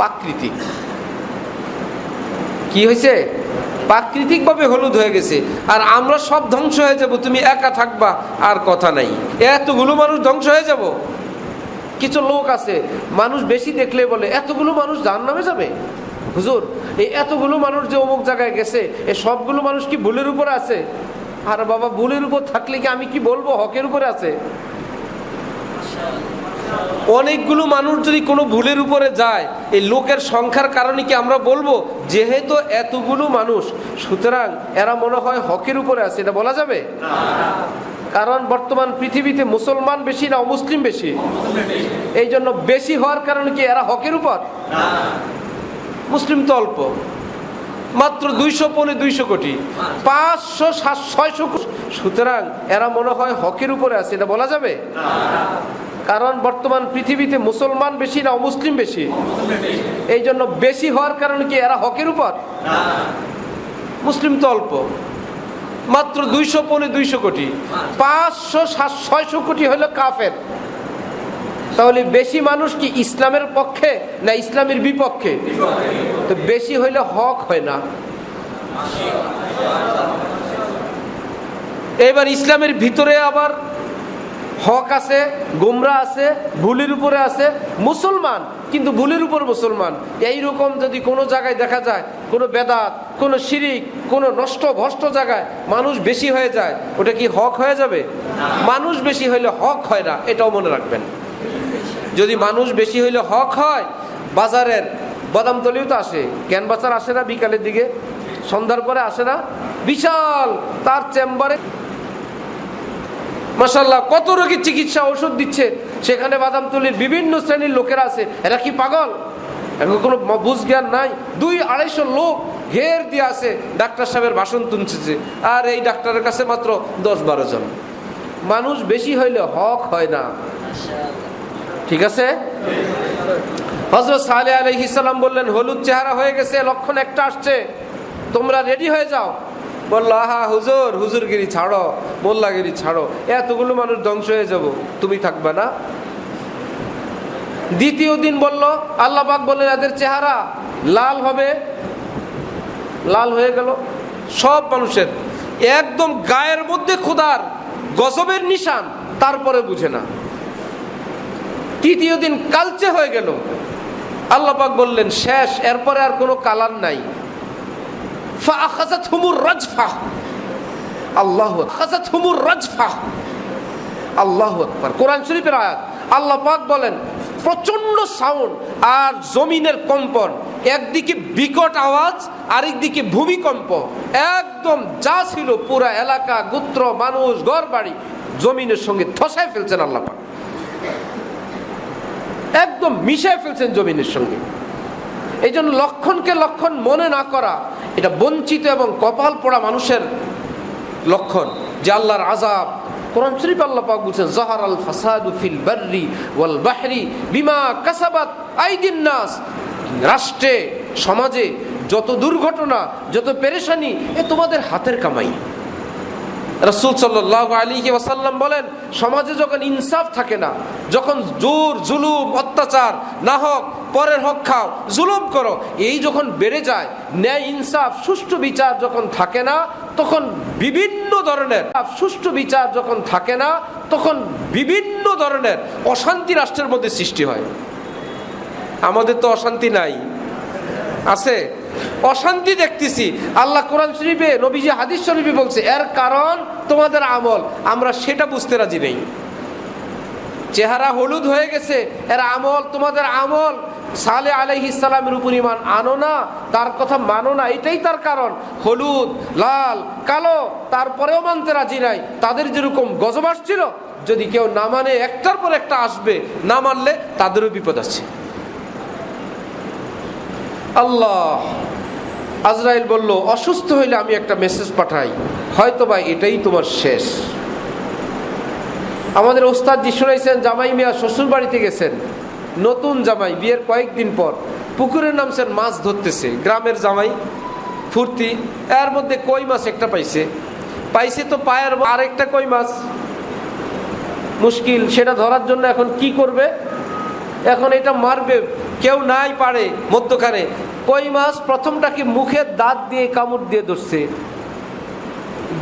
প্রাকৃতিক। কি হয়েছে? প্রাকৃতিক ভাবে হলুদ হয়ে গেছে, আর আমরা সব ধ্বংস হয়ে যাব, তুমি একা থাকবা, আর কথা নাই। এতগুলো মানুষ ধ্বংস হয়ে যাব। কিছু লোক আছে মানুষ বেশি দেখলে বলে এতগুলো মানুষ জাহান্নামে যাবে। হুজুর, এই এতগুলো মানুষ যে অমুক জায়গায় গেছে, এ সবগুলো মানুষ কি ভুলের উপর আছে? আর বাবা, ভুলের উপর থাকলে কি আমি কি বলবো হকের উপরে আছে? অনেকগুলো মানুষ যদি কোনো ভুলের উপরে যায়, এই লোকের সংখ্যার কারণে কি আমরা বলবো যেহেতু এতগুলো মানুষ সুতরাং এরা মনে হয় হকের উপরে আছে? এটা বলা যাবে? কারণ বর্তমান পৃথিবীতে মুসলমান বেশি না অমুসলিম বেশি? এই জন্য বেশি হওয়ার কারণে কি এরা হকের উপর? মুসলিম তো অল্প, মাত্র 200 কোটি, 500 700 কোটি, সুতরাং এরা মনে হয় হকের উপরে আছে? এটা বলা যাবে? কারণ বর্তমান পৃথিবীতে মুসলমান বেশি না অমুসলিম বেশি? এই জন্য বেশি হওয়ার কারণে কি এরা হকের উপর? মুসলিম তো অল্প, মাত্র 200 কোটি, 500 700 কোটি হলো কাফের। তাহলে বেশি মানুষ কি ইসলামের পক্ষে না ইসলামের বিপক্ষে? তো বেশি হইলে হক হয় না। এবার ইসলামের ভিতরে আবার হক আছে, গুমরা আছে, ভুলের উপরে আছে মুসলমান, কিন্তু ভুলের উপর মুসলমান। এইরকম যদি কোনো জায়গায় দেখা যায় কোনো বেদাত, কোনো শিরিক, কোনো নষ্ট ভ্রষ্ট জায়গায় মানুষ বেশি হয়ে যায়, ওটা কি হক হয়ে যাবে? মানুষ বেশি হইলে হক হয় না, এটাও মনে রাখবেন। যদি মানুষ বেশি হইলে হক হয়, বাজারের বাদামতলিও তো আসে, জ্ঞান বাজার আসে না বিকালের দিকে, সন্ধ্যার পরে আসে না? বিশাল তার চেম্বারে মাশাআল্লাহ কত রোগীর চিকিৎসা ওষুধ দিচ্ছে, সেখানে বাদামতলির বিভিন্ন শ্রেণীর লোকেরা আছে। এরা কি পাগল? এখন কোনো বুঝ জ্ঞান নাই। 200-250 লোক ঘের দিয়ে আছে, ডাক্তার সাহেবের ভাষণ শুনছে, আর এই ডাক্তারের কাছে মাত্র 10-12 জন। মানুষ বেশি হইলে হক হয় না। ঠিক আছে? হযরত সালেহ আলাইহিস সালাম বললেন, হলুদ চেহারা হয়ে গেছে, লক্ষণ একটা আসছে, তোমরা রেডি হয়ে যাও। বলল, আহা হুজুর, হুজুরগিরি ছাড়ো, মোল্লাগিরি ছাড়ো, এতগুলো মানুষ ধ্বংস হয়ে যাব, তুমি থাকবে না। দ্বিতীয় দিন বলল, আল্লাহ পাক বললেন এদের চেহারা লাল হবে। লাল হয়ে গেল সব মানুষের, একদম গায়ের মধ্যে খোদার গজবের নিশান, তারপরে বুঝে না। তৃতীয় দিন কালচে হয়ে গেল। আল্লাহ পাক বললেন শেষ, এরপরে আর কোনো কালার নাই। ফাআখাযাতহুমুর রাজফা, আল্লাহু আখাযাতহুমুর রাজফা, আল্লাহু আকবার। কোরআন শরীফের আয়াত। আল্লাহ পাক বলেন প্রচন্ড সাউন্ড আর জমিনের কম্পন, একদিকে বিকট আওয়াজ, আরেকদিকে ভূমিকম্প, একদম যা ছিল পুরা এলাকা, গোত্র, মানুষ, ঘর বাড়ি জমিনের সঙ্গে ধসায় ফেলছেন আল্লাহ পাক, একদম মিশায় ফেলছেন জমিনের সঙ্গে। এই জন্য লক্ষণকে লক্ষণ মনে না করা, এটা বঞ্চিত এবং কপাল পোড়া মানুষের লক্ষণ, যে আল্লাহর আযাব কোরআন শরীফ আল্লাহ পাক বলছেন যাহারাল ফাসাদু ফিল বাররি ওয়াল বাহরি বিমা কাসাবাত আইদিন নাস। রাষ্ট্রে সমাজে যত দুর্ঘটনা, যত পেরেশানি, এ তোমাদের হাতের কামাই। রাসূল সাল্লাল্লাহু আলাইহি ওয়াসাল্লাম বলেন, সমাজে যখন ইনসাফ থাকে না, যখন জোর জুলুম অত্যাচার, না হোক পরের হক খাও, জুলুম করো, এই যখন বেড়ে যায়, ন্যায় ইনসাফ সুষ্ঠু বিচার যখন থাকে না, তখন বিভিন্ন ধরনের অশান্তি রাষ্ট্রের মধ্যে সৃষ্টি হয়। আমাদের তো অশান্তি নাই, আছে অশান্তি দেখতেছি। আল্লাহ কোরআন শরীফে, নবীজি হাদিস শরীফে বলছে, এর কারণ তোমাদের আমল। আমরা সেটা বুঝতে রাজি নেই। চেহারা হলুদ হয়ে গেছে, এর আমল, তোমাদের আমল। সালেহ আলাইহিস সালামের উপর ঈমান আনো না, তার কথা মানো না, এটাই তার কারণ। হলুদ, লাল, কালো, তারপরেও মানতে রাজি নাই। তাদের যেরকম গজব আসছিল, যদি কেউ না মানে একটার পর একটা আসবে, না মানলে তাদেরও বিপদ আছে। আল্লাহ, আজরাইল বলল, অসুস্থ হইলে আমি একটা মেসেজ পাঠাই, হয়তো বা এটাই তোমার শেষ। আমাদের ওস্তাদ জি শুনাইছেন, জামাই মিয়া শ্বশুর বাড়িতে গেছেন, নতুন জামাই, বিয়ের কয়েকদিন পর পুকুরে নামছেন, মাছ ধরতেছে। গ্রামের জামাই, ফুর্তি, এর মধ্যে কই মাছ একটা পাইছে তো পায়ের আরেকটা কই মাছ। মুশকিল, সেটা ধরার জন্য এখন কি করবে? এখন এটা মারবে, কেউ নাই পারে মধ্যখানে। কই মাছ প্রথমটাকে মুখে দাঁত দিয়ে কামড় দিয়ে ধরছে,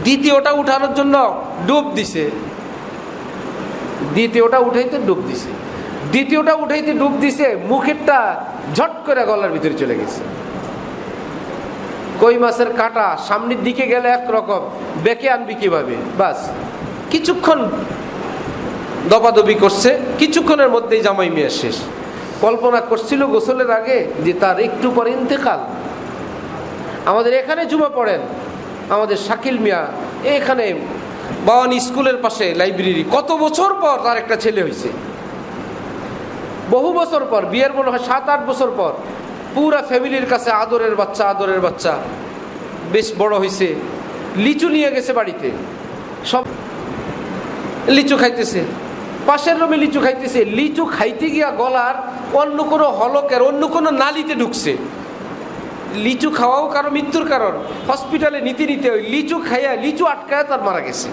দ্বিতীয়টা উঠানোর জন্য ডুব দিছে, দ্বিতীয়টা উঠাইতে ডুব দিছে, মুখেরটা ঝট করে গলার ভিতরে চলে গেছে। কই মাছের কাঁটা সামনের দিকে গেলে একরকম, বেঁকে আনবি কিভাবে? বাস কিছুক্ষণ দবাদবি করছে, কিছুক্ষণের মধ্যেই জামাই মিয়া শেষ। কল্পনা করছিল গোসলের আগে যে তার একটু পরে ইন্তেকাল। আমাদের এখানে জুমা পড়েন আমাদের শাকিল মিয়া, এখানে বাওয়ানি স্কুলের পাশে লাইব্রেরি, কত বছর পর তার একটা ছেলে হয়েছে, বহু বছর পর, বিয়ের মনে হয় 7-8 বছর পর। পুরা ফ্যামিলির কাছে আদরের বাচ্চা, বেশ বড় হয়েছে। লিচু নিয়ে গেছে বাড়িতে, সব লিচু খাইতেছে, পাশের রুমে লিচু খাইতেছে। লিচু খাইতে গিয়া গলার অন্য কোনো হলকের, অন্য কোনো নালিতে ঢুকছে। লিচু খাওয়াও কারো মৃত্যুর কারণ। হসপিটালে নিতে ওই লিচু খাইয়া, লিচু আটকায় তার মারা গেছে।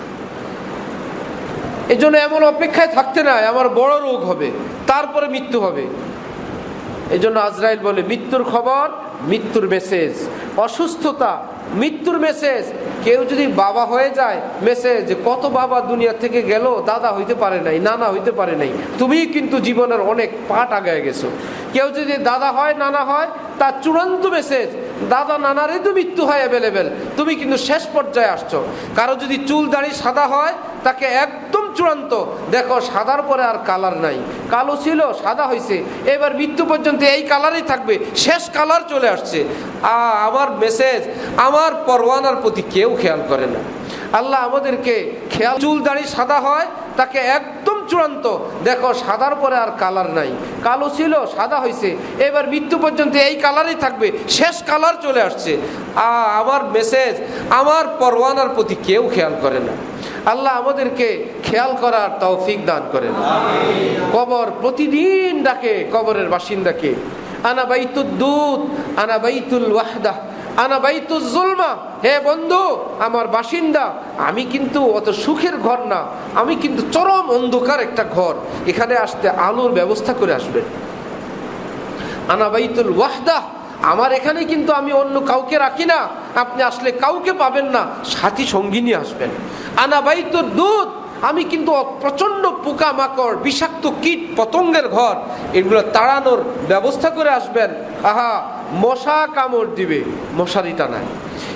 এই জন্য এমন অপেক্ষায় থাকতে নাই, আমার বড় রোগ হবে, তারপরে মৃত্যু হবে। এই জন্য আজরাইল বলে, মৃত্যুর খবর, মৃত্যুর মেসেজ, অসুস্থতা, মৃত্যুর মেসেজ। কেউ যদি বাবা হয়ে যায়, মেসেজ, কত বাবা দুনিয়া থেকে গেল, দাদা হইতে পারে নাই, নানা হইতে পারে নাই, তুমি কিন্তু জীবনের অনেক পাট আগায় গেছো। কেউ যদি দাদা হয়, নানা হয়, তার চূড়ান্ত মেসেজ, দাদা নানারই তো মৃত্যু হয় অ্যাভেলেবেল, তুমি কিন্তু শেষ পর্যায়ে আসছো। কারো যদি চুল দাড়ি সাদা হয়, তাকে একদম চূড়ান্ত, দেখো সাদার পরে আর কালার নাই, কালো ছিল সাদা হয়েছে, এবার মৃত্যু পর্যন্ত এই কালারই থাকবে, শেষ কালার চলে আসছে। আমার মেসেজ, আমার পরওয়ানার প্রতি কেউ খেয়াল করে না। আল্লাহ আমাদেরকে খেয়াল, চুল দাড়ি সাদা হয়, তাকে একদম চূড়ান্ত, দেখো সাদার পরে আর কালার নাই, কালো ছিল সাদা হয়েছে, এবার মৃত্যু পর্যন্ত এই কালারই থাকবে, শেষ কালার চলে আসছে। আমার মেসেজ, আমার পরওয়ানার প্রতি কেউ খেয়াল করে না। আল্লাহ আমাদেরকে খেয়াল করার তৌফিক দান করেন। কবর প্রতিদিন ডাকে কবরের বাসিন্দাকে, আনা বাইতুদ দুত, আনা বাইতুল ওয়াহদা, আনা বাইতুল জুলমা। হে বন্ধু, আমার বাসিন্দা, আমি কিন্তু অত সুখের ঘর না, আমি কিন্তু চরম অন্ধকার একটা ঘর, এখানে আসতে আলোর ব্যবস্থা করে আসবেন। আনা বাইতুল ওয়াহদা, আমার এখানে কিন্তু আমি অন্য কাউকে রাখি না, আপনি আসলে কাউকে পাবেন না, সাথী সঙ্গী নিয়ে আসবেন। আনা বাইতুদ দুত, আমি কিন্তু প্রচণ্ড পোকামাকড়, বিষাক্ত কীট পতঙ্গের ঘর, এগুলো তাড়ানোর ব্যবস্থা করে আসবেন। মশা কামড় দিবে, মশারিটা নাই,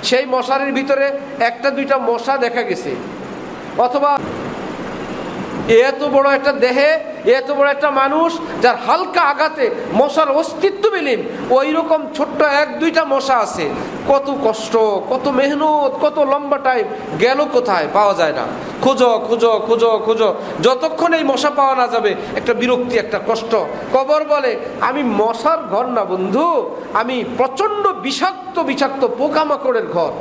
সেই মশারির ভিতরে 1-2টা মশা দেখা গেছে, অথবা এত বড় একটা দেহে, এত বড় একটা মানুষ, যার হালকা আঘাতে মশার অস্তিত্ব বিলীন, ওই রকম ছোট্ট 1-2টা মশা আছে। কত কষ্ট, কত মেহনত, কত লম্বা টাইম গেল, কোথায় পাওয়া যায় না, খুঁজো খুঁজো খুঁজো খুঁজো, যতক্ষণ এই মশা পাওয়া না যাবে, একটা বিরক্তি, একটা কষ্ট। কবর বলে, আমি মশার ঘর না বন্ধু, আমি প্রচন্ড বিষাক্ত বিষাক্ত পোকামাকড়ের ঘর।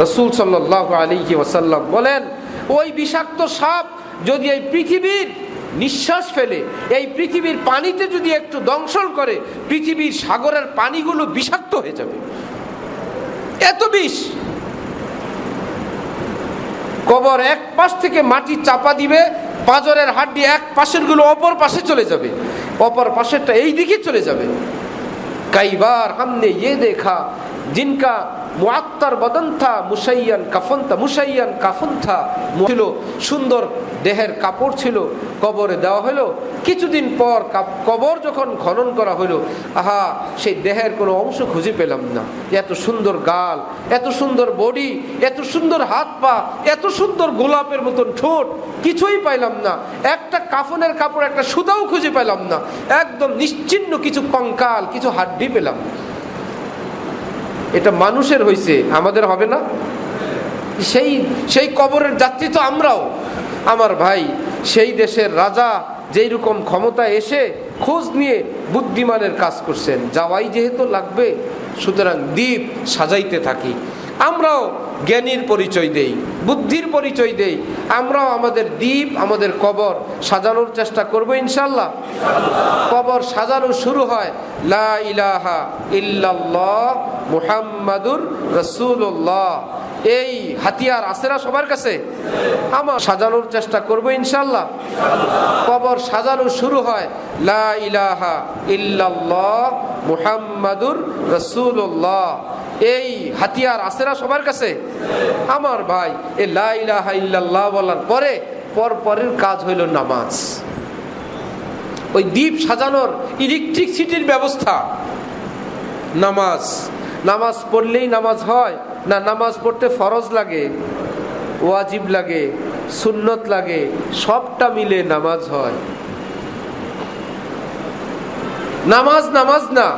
রাসূল সাল্লাল্লাহু আলাইহি ওয়াসাল্লাম বলেন, ওই বিষাক্ত সাপ যদি এই পৃথিবীর নিঃশ্বাস ফেলে, এই পৃথিবীর পানিতে যদি একটু দংশন করে, পৃথিবীর সাগরের পানিগুলো বিষাক্ত হয়ে যাবে, এত বিষ। কবর এক পাশ থেকে মাটি চাপা দিবে, পাঁজরের হাড্ডি এক পাশের গুলো অপর পাশে চলে যাবে, অপর পাশেরটা এই দিকে চলে যাবে। কাইবার हमने ये देखा जिनका মুআত্তার বদন থা মুশাইয়ান কাফন থা, ছিল সুন্দর দেহের কাপড় ছিল, কবরে দেওয়া হলো। কিছুদিন পর কবর যখন খনন করা হলো, আহা, সেই দেহের কোনো অংশ খুঁজে পেলাম না। এত সুন্দর গাল, এত সুন্দর বডি, এত সুন্দর হাত পা, এত সুন্দর গোলাপের মতন ঠোঁট, কিছুই পাইলাম না। একটা কাফনের কাপড়, একটা সুতাও খুঁজে পেলাম না। একদম নিশ্চিহ্ন কিছু কঙ্কাল, কিছু হাড্ডি পেলাম। এটা মানুষের হইছে, আমাদের হবে না? সেই কবরের যাত্রী তো আমরাও। আমার ভাই, সেই দেশের রাজা যেই রকম ক্ষমতা এসে খোঁজ নিয়ে বুদ্ধিমানের কাজ করছেন, যাওয়াই যেহেতু লাগবে, সুতরাং দ্বীপ সাজাইতে থাকি। আমরাও জ্ঞানীর পরিচয় দেই, বুদ্ধির পরিচয় দেই। আমরাও আমাদের দ্বীপ, আমাদের কবর সাজানোর চেষ্টা করব ইনশাল্লাহ। কবর সাজানো শুরু হয় লা ইলাহা ইল্লাল্লাহ মুহাম্মাদুর রাসূলুল্লাহ, এই হাতিয়ার আছে না সবার কাছে? আমার সাজানোর চেষ্টা করব ইনশাল্লাহ। কবর সাজানো শুরু হয় লা ইলাহা ইল্লাল্লাহ মুহাম্মাদুর রাসূলুল্লাহ, এই হাতিয়ার আছে না সবার কাছে? আমার ভাই, এই লা ইলাহা ইল্লাল্লাহ বলার পরে পরের কাজ হইল নামাজ। ওই দ্বীপ সাজানোর ইলেকট্রিসিটির ব্যবস্থা নামাজ। নামাজ পড়লেই নামাজ হয় না, নামাজ পড়তে ফরজ লাগে, ওয়াজিব লাগে, সুন্নত লাগে, সবটা মিলে নামাজ হয়। নামাজ না,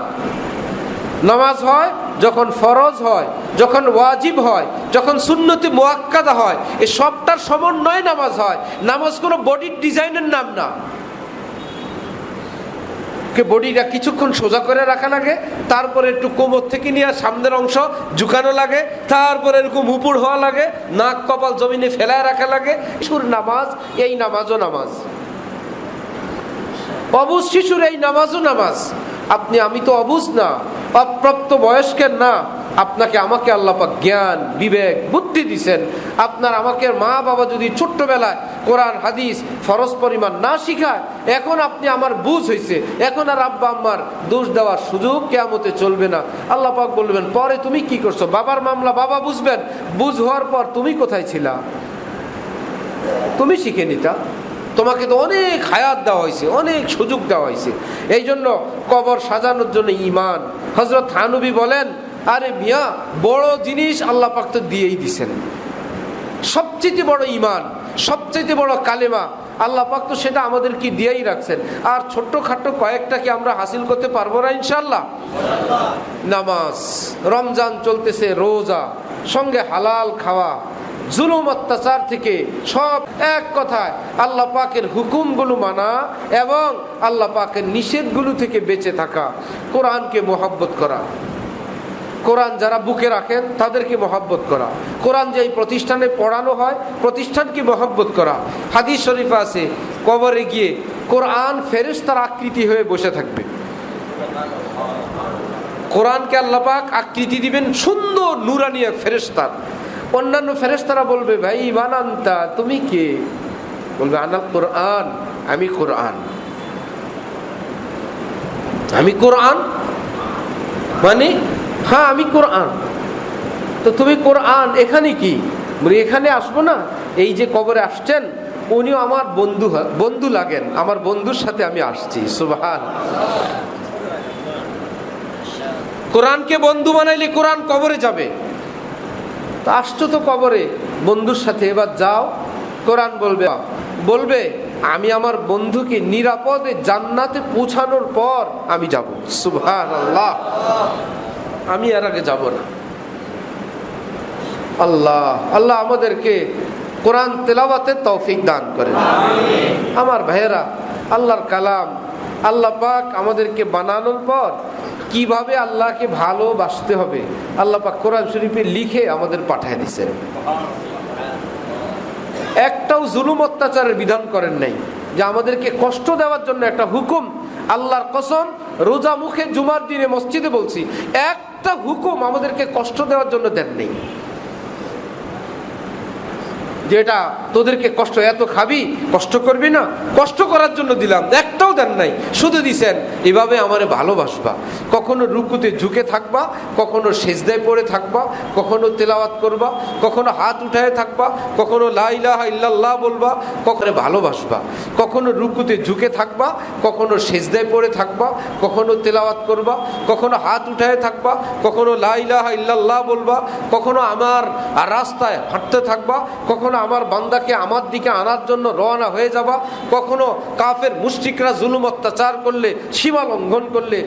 নামাজ হয় যখন ফরজ হয়, যখন ওয়াজিব হয়, যখন সুন্নতে মুআক্কাদা হয়, এই সবটার সমন্বয়ে নামাজ হয়। নামাজ কোনো বডির ডিজাইনের নাম না। বডিটা কিছুক্ষণ সোজা করে রাখা লাগে, তারপরে একটু কোমর থেকে নিয়ে সামনের অংশ ঝুঁকানো লাগে, তারপরে এরকম উপর হওয়া লাগে, নাক কপাল জমিনে ফেলায় রাখা লাগে। শিশুর নামাজ, এই নামাজও নামাজ। অবুঝ শিশুর এই নামাজও নামাজ। আমি তো অবুঝ না, অপ্রাপ্ত বয়স্কের না, আপনাকে আমাকে আল্লাহ পাক জ্ঞান, বিবেক, বুদ্ধি দিছেন। আপনার আমাকে মা বাবা যদি ছোট্টবেলায় কোরআন হাদিস ফরজ পরিমাণ না শিখায়, এখন আপনি আমার বুঝ হয়েছে, এখন আর আব্বা আম্মার দোষ দেওয়ার সুযোগ কিয়ামতে চলবে না। আল্লাহ পাক বলবেন, পরে তুমি কি করছো? বাবার মামলা বাবা বুঝবেন, বুঝ হওয়ার পর তুমি কোথায় ছিলা? তুমি শিখে নিতা। তোমাকে তো অনেক হায়াত দেওয়া হয়েছে, অনেক সুযোগ দেওয়া হয়েছে। এই জন্য কবর সাজানোর জন্য ঈমান। হযরত থানবী বলেন, আরে মিয়া, বড় জিনিস আল্লাহ পাক তো দিয়েই দিছেন। সবচেয়ে বড় ঈমান, সবচেয়ে বড় কালেমা আল্লাহ পাক তো সেটা আমাদেরকে দিয়েই রাখছেন। আর ছোট্টখাটো কয়েকটা কি আমরা হাসিল করতে পারবো না ইনশাল্লাহ? নামাজ, রমজান চলতেছে, রোজা, সঙ্গে হালাল খাওয়া, জুলুম অত্যাচার থেকে সব, এক কথায় আল্লাহ পাকের হুকুমগুলো মানা এবং আল্লাহ পাকের নিষেধগুলো থেকে বেঁচে থাকা। কোরআনকে মহব্বত করা, কোরআন যারা বুকে রাখেন তাদেরকে মহব্বত করা, কোরআন যে প্রতিষ্ঠানে পড়ানো হয় প্রতিষ্ঠানকে মহব্বত করা। হাদিস শরীফে আছে, কবরে গিয়ে কোরআন ফেরেশতার আকৃতি হয়ে বসে থাকবে। কোরআনকে আল্লাহ পাক আকৃতি দিবেন সুন্দর নূরানি এক ফেরেশতার। অন্যান্য ফেরেশতারা বলবে, ভাই মান আনতা, তুমি কে? বলবে, আনাল কোরআন, আমি কোরআন। আমি কোরআন মানে? হ্যাঁ, আমি কোরআন। তো তুমি কোরআন, এখানে কি? বলি, এখানে আসবো না, এই যে কবরে আসছেন উনিও আমার বন্ধু লাগেন, আমার বন্ধুর সাথে আমি আসছি। সুবহান। কোরআনকে বন্ধু বানাইলে কোরআন কবরে যাবে। তো আসছো তো কবরে বন্ধুর সাথে, এবার যাও। কোরআন বলবে আমি আমার বন্ধুকে নিরাপদে জান্নাতে পৌঁছানোর পর আমি যাব। সুবহানাল্লাহ। আমি এর আগে যাব না। আল্লাহ আমাদেরকে কোরআন তেলাওয়াতের তৌফিক দান করেন। আমার ভাইয়েরা, আল্লাহর কালাম আল্লাহ পাক আমাদেরকে বানানোর পর কিভাবে আল্লাহকে ভালোবাসতে হবে আল্লাহ পাক কোরআন শরীফে লিখে আমাদের পাঠিয়ে দিয়েছেন। একটাও জুলুম অত্যাচারের বিধান করেন নাই, যে আমাদেরকে কষ্ট দেওয়ার জন্য একটা হুকুম। আল্লাহর কসম, রোজা মুখে জুমার দিনে মসজিদে বলছি, একটা হুকুম আমাদেরকে কষ্ট দেওয়ার জন্য দেন নেই, যেটা তোদেরকে কষ্ট, এত খাবি, কষ্ট করবি না, কষ্ট করার জন্য দিলাম, একটাও দেন নাই। শুধু দিছেন এভাবে আমারে ভালোবাসবা, কখনো রুকুতে ঝুঁকে থাকবা, কখনো সেজদায় পড়ে থাকবা, কখনো তেলাওয়াত করবা, কখনো হাত উঠায় থাকবা, কখনো লা ইলাহা ইল্লাল্লাহ বলবা, কখনো ভালোবাসবা, কখনো রুকুতে ঝুঁকে থাকবা, কখনো সেজদায় পড়ে থাকবা, কখনো তেলাওয়াত করবা, কখনো হাত উঠায় থাকবা, কখনো লা ইলাহা ইল্লাল্লাহ বলবা, কখনো আমার রাস্তায় হাঁটতে থাকবা, কখনো আমার বান্দাকে আমার দিকে আনার জন্য রওনা হয়ে যাবা, কখনো কাফের মুশরিকরা জুলুম অত্যাচার করলে, সীমা লঙ্ঘন করলে,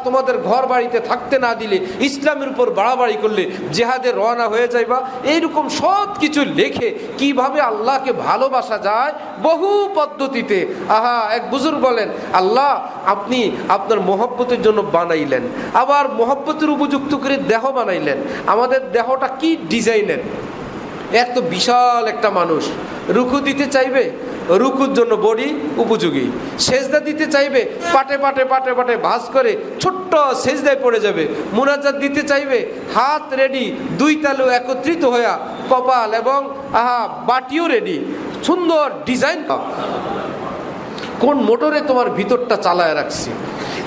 তোমাদের ঘর বাড়িতে থাকতে না দিলে, ইসলামের উপর বাড়াবাড়ি করলে জিহাদে রওনা হয়ে যাইবা। এইরকম সব কিছু লেখে কিভাবে আল্লাহকে ভালোবাসা যায় বহু পদ্ধতিতে। এক বুজুর্গ বলেন, আল্লাহ আপনি আপনার মহব্বতের জন্য বানাইলেন, আবার মহব্বতের উপযুক্ত করে দেহ বানাইলেন। আমাদের দেহটা কি ডিজাইনের, এত বিশাল একটা মানুষ রুকু দিতে চাইবে, রুকুর জন্য বডি উপযোগী, সেজদা দিতে চাইবে, পাটে পাটে পাটে পাটে ভাঁজ করে ছোট্ট সেজদায় পড়ে যাবে, মুনাজাত দিতে চাইবে, হাত রেডি, দুই তালু একত্রিত হইয়া, কপাল এবং বাটিও রেডি, সুন্দর ডিজাইন। কোন মোটরে তোমার ভিতরটা চালায় রাখছি?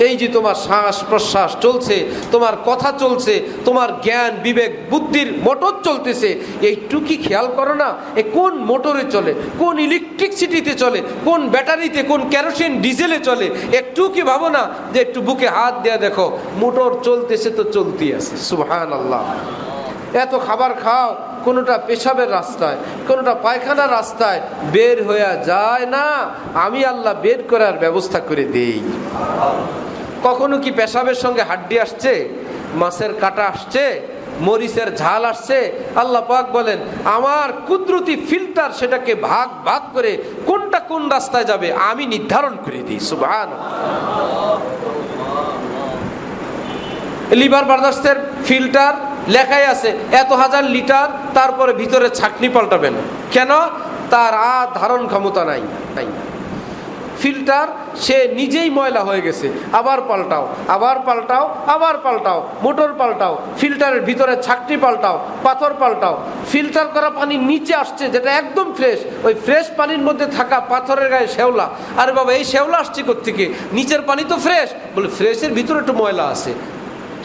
এই যে তোমার শ্বাস প্রশ্বাস চলছে, তোমার কথা চলছে, তোমার জ্ঞান বিবেক বুদ্ধির মোটর চলতেছে, এইটুকু কি খেয়াল করো না? এ কোন মোটরে চলে, কোন ইলেকট্রিসিটিতে চলে, কোন ব্যাটারিতে, কোন কেরোসিন ডিজেলে চলে? একটু কি ভাবো না যে একটু বুকে হাত দেয়া দেখো, মোটর চলতেছে তো চলতেই আছে। সুবহানাল্লাহ। এত খাবার খাও, কোনোটা পেশাবের রাস্তায়, কোনোটা পায়খানার রাস্তায় বের হয়ে যায় না, আমি আল্লাহ বের করার ব্যবস্থা করে দেই। কখনো কি পেশাবের সঙ্গে হাড্ডি আসছে, মাছের কাঁটা আসছে, মরিচের ঝাল আসছে? আল্লাহ পাক বলেন আমার কুদরতি ফিল্টার সেটাকে ভাগ ভাগ করে কোনটা কোন রাস্তায় যাবে আমি নির্ধারণ করে দিই। সুবহানাল্লাহ। লিভার ব্রাদার্সের ফিল্টার লেখাই আছে এত হাজার লিটার, তারপরে ভিতরে ছাকনি পাল্টাবেন কেন? তার আর ধারণ ক্ষমতা নাই। ফিল্টার সে নিজেই ময়লা হয়ে গেছে, আবার পাল্টাও, আবার পাল্টাও, আবার পাল্টাও, মোটর পাল্টাও, ফিল্টারের ভিতরে ছাকনি পাল্টাও, পাথর পাল্টাও। ফিল্টার করা পানি নিচে আসছে যেটা একদম ফ্রেশ, ওই ফ্রেশ পানির মধ্যে থাকা পাথরের গায়ে শ্যাওলা। আরে বাবা, এই শ্যাওলা আসছে কোত্থেকে? নিচের পানি তো ফ্রেশ। বলে ফ্রেশের ভিতরে একটু ময়লা আছে,